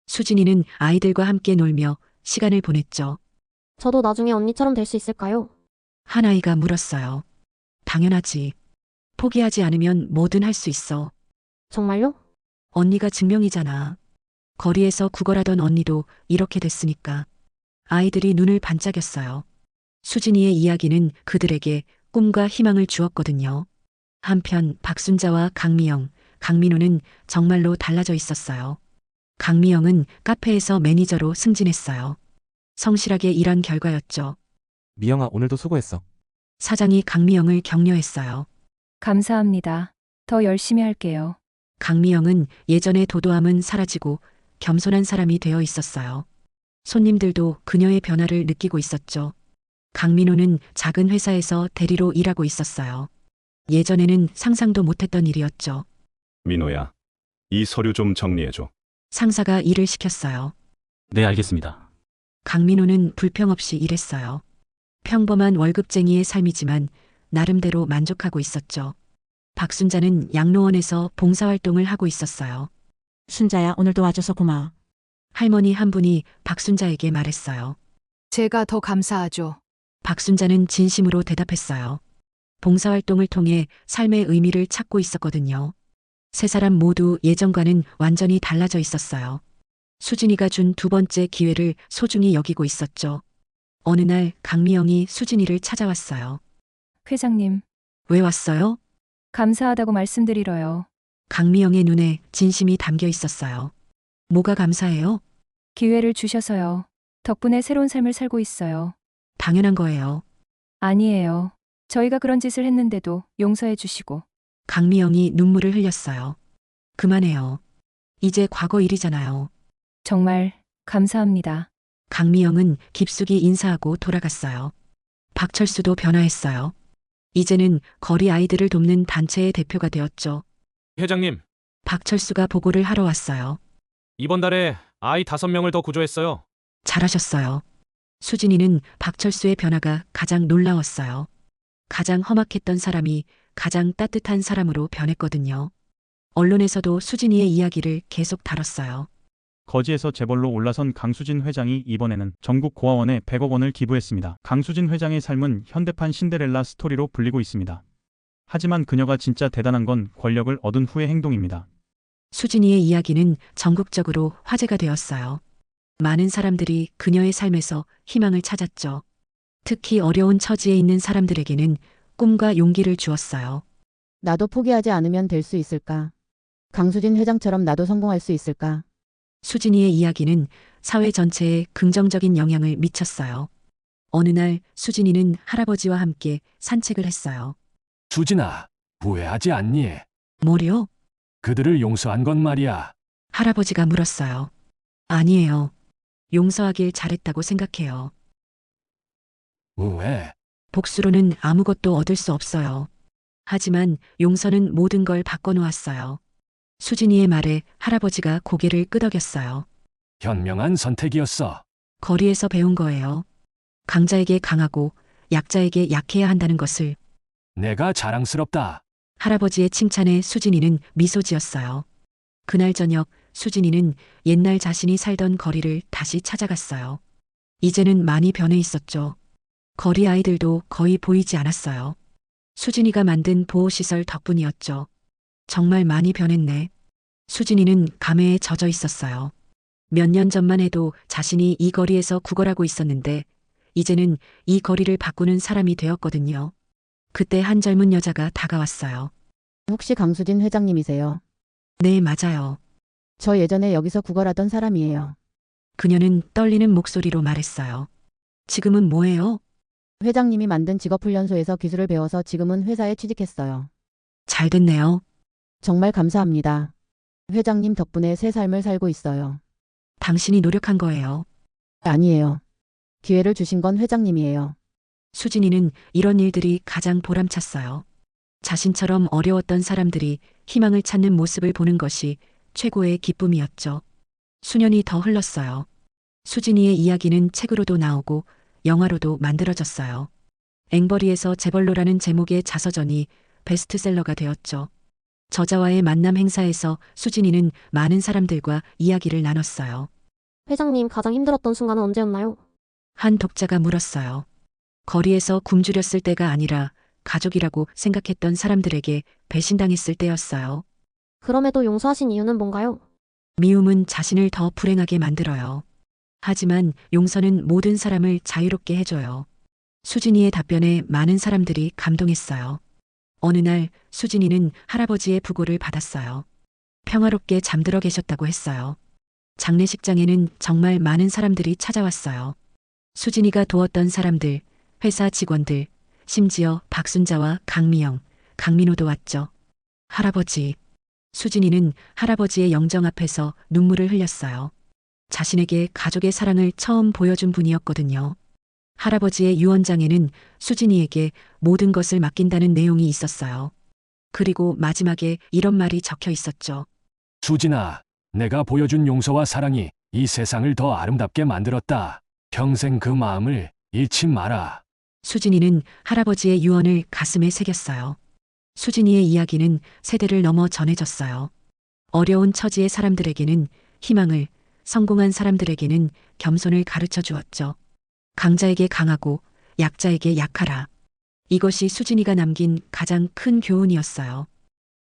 수진이는 아이들과 함께 놀며 시간을 보냈죠. 저도 나중에 언니처럼 될 수 있을까요? 한 아이가 물었어요. 당연하지. 포기하지 않으면 뭐든 할 수 있어. 정말요? 언니가 증명이잖아. 거리에서 구걸하던 언니도 이렇게 됐으니까. 아이들이 눈을 반짝였어요. 수진이의 이야기는 그들에게 꿈과 희망을 주었거든요. 한편 박순자와 강미영, 강민호는 정말로 달라져 있었어요. 강미영은 카페에서 매니저로 승진했어요. 성실하게 일한 결과였죠. 미영아, 오늘도 수고했어. 사장이 강미영을 격려했어요. 감사합니다. 더 열심히 할게요. 강미영은 예전의 도도함은 사라지고 겸손한 사람이 되어 있었어요. 손님들도 그녀의 변화를 느끼고 있었죠. 강민호는 작은 회사에서 대리로 일하고 있었어요. 예전에는 상상도 못했던 일이었죠. 민호야, 이 서류 좀 정리해줘. 상사가 일을 시켰어요. 네, 알겠습니다. 강민호는 불평 없이 일했어요. 평범한 월급쟁이의 삶이지만 나름대로 만족하고 있었죠. 박순자는 양로원에서 봉사활동을 하고 있었어요. 순자야, 오늘도 와줘서 고마워. 할머니 한 분이 박순자에게 말했어요. 제가 더 감사하죠. 박순자는 진심으로 대답했어요. 봉사활동을 통해 삶의 의미를 찾고 있었거든요. 세 사람 모두 예전과는 완전히 달라져 있었어요. 수진이가 준 두 번째 기회를 소중히 여기고 있었죠. 어느 날 강미영이 수진이를 찾아왔어요. 회장님, 왜 왔어요? 감사하다고 말씀드리러요. 강미영의 눈에 진심이 담겨 있었어요. 뭐가 감사해요? 기회를 주셔서요. 덕분에 새로운 삶을 살고 있어요. 당연한 거예요. 아니에요. 저희가 그런 짓을 했는데도 용서해 주시고. 강미영이 눈물을 흘렸어요. 그만해요. 이제 과거 일이잖아요. 정말 감사합니다. 강미영은 깊숙이 인사하고 돌아갔어요. 박철수도 변화했어요. 이제는 거리 아이들을 돕는 단체의 대표가 되었죠. 회장님, 박철수가 보고를 하러 왔어요. 이번 달에 아이 5명을 더 구조했어요. 잘하셨어요. 수진이는 박철수의 변화가 가장 놀라웠어요. 가장 험악했던 사람이 가장 따뜻한 사람으로 변했거든요. 언론에서도 수진이의 이야기를 계속 다뤘어요. 거지에서 재벌로 올라선 강수진 회장이 이번에는 전국 고아원에 100억 원을 기부했습니다. 강수진 회장의 삶은 현대판 신데렐라 스토리로 불리고 있습니다. 하지만 그녀가 진짜 대단한 건 권력을 얻은 후의 행동입니다. 수진이의 이야기는 전국적으로 화제가 되었어요. 많은 사람들이 그녀의 삶에서 희망을 찾았죠. 특히 어려운 처지에 있는 사람들에게는 꿈과 용기를 주었어요. 나도 포기하지 않으면 될 수 있을까? 강수진 회장처럼 나도 성공할 수 있을까? 수진이의 이야기는 사회 전체에 긍정적인 영향을 미쳤어요. 어느 날 수진이는 할아버지와 함께 산책을 했어요. 수진아, 후회하지 않니? 뭐요? 그들을 용서한 건 말이야. 할아버지가 물었어요. 아니에요. 용서하길 잘했다고 생각해요. 왜? 복수로는 아무것도 얻을 수 없어요. 하지만 용서는 모든 걸 바꿔놓았어요. 수진이의 말에 할아버지가 고개를 끄덕였어요. 현명한 선택이었어. 거리에서 배운 거예요. 강자에게 강하고 약자에게 약해야 한다는 것을. 내가 자랑스럽다. 할아버지의 칭찬에 수진이는 미소 지었어요. 그날 저녁 수진이는 옛날 자신이 살던 거리를 다시 찾아갔어요. 이제는 많이 변해 있었죠. 거리 아이들도 거의 보이지 않았어요. 수진이가 만든 보호시설 덕분이었죠. 정말 많이 변했네. 수진이는 감회에 젖어 있었어요. 몇 년 전만 해도 자신이 이 거리에서 구걸하고 있었는데 이제는 이 거리를 바꾸는 사람이 되었거든요. 그때 한 젊은 여자가 다가왔어요. 혹시 강수진 회장님이세요? 네, 맞아요. 저 예전에 여기서 구걸하던 사람이에요. 그녀는 떨리는 목소리로 말했어요. 지금은 뭐해요? 회장님이 만든 직업훈련소에서 기술을 배워서 지금은 회사에 취직했어요. 잘 됐네요. 정말 감사합니다. 회장님 덕분에 새 삶을 살고 있어요. 당신이 노력한 거예요. 아니에요. 기회를 주신 건 회장님이에요. 수진이는 이런 일들이 가장 보람찼어요. 자신처럼 어려웠던 사람들이 희망을 찾는 모습을 보는 것이 최고의 기쁨이었죠. 수년이 더 흘렀어요. 수진이의 이야기는 책으로도 나오고 영화로도 만들어졌어요. 앵벌이에서 재벌로라는 제목의 자서전이 베스트셀러가 되었죠. 저자와의 만남 행사에서 수진이는 많은 사람들과 이야기를 나눴어요. 회장님 가장 힘들었던 순간은 언제였나요? 한 독자가 물었어요. 거리에서 굶주렸을 때가 아니라 가족이라고 생각했던 사람들에게 배신당했을 때였어요. 그럼에도 용서하신 이유는 뭔가요? 미움은 자신을 더 불행하게 만들어요. 하지만 용서는 모든 사람을 자유롭게 해줘요. 수진이의 답변에 많은 사람들이 감동했어요. 어느 날 수진이는 할아버지의 부고를 받았어요. 평화롭게 잠들어 계셨다고 했어요. 장례식장에는 정말 많은 사람들이 찾아왔어요. 수진이가 도왔던 사람들, 회사 직원들, 심지어 박순자와 강미영, 강민호도 왔죠. 할아버지. 수진이는 할아버지의 영정 앞에서 눈물을 흘렸어요. 자신에게 가족의 사랑을 처음 보여준 분이었거든요. 할아버지의 유언장에는 수진이에게 모든 것을 맡긴다는 내용이 있었어요. 그리고 마지막에 이런 말이 적혀 있었죠. 수진아, 내가 보여준 용서와 사랑이 이 세상을 더 아름답게 만들었다. 평생 그 마음을 잃지 마라. 수진이는 할아버지의 유언을 가슴에 새겼어요. 수진이의 이야기는 세대를 넘어 전해졌어요. 어려운 처지의 사람들에게는 희망을, 성공한 사람들에게는 겸손을 가르쳐 주었죠. 강자에게 강하고 약자에게 약하라. 이것이 수진이가 남긴 가장 큰 교훈이었어요.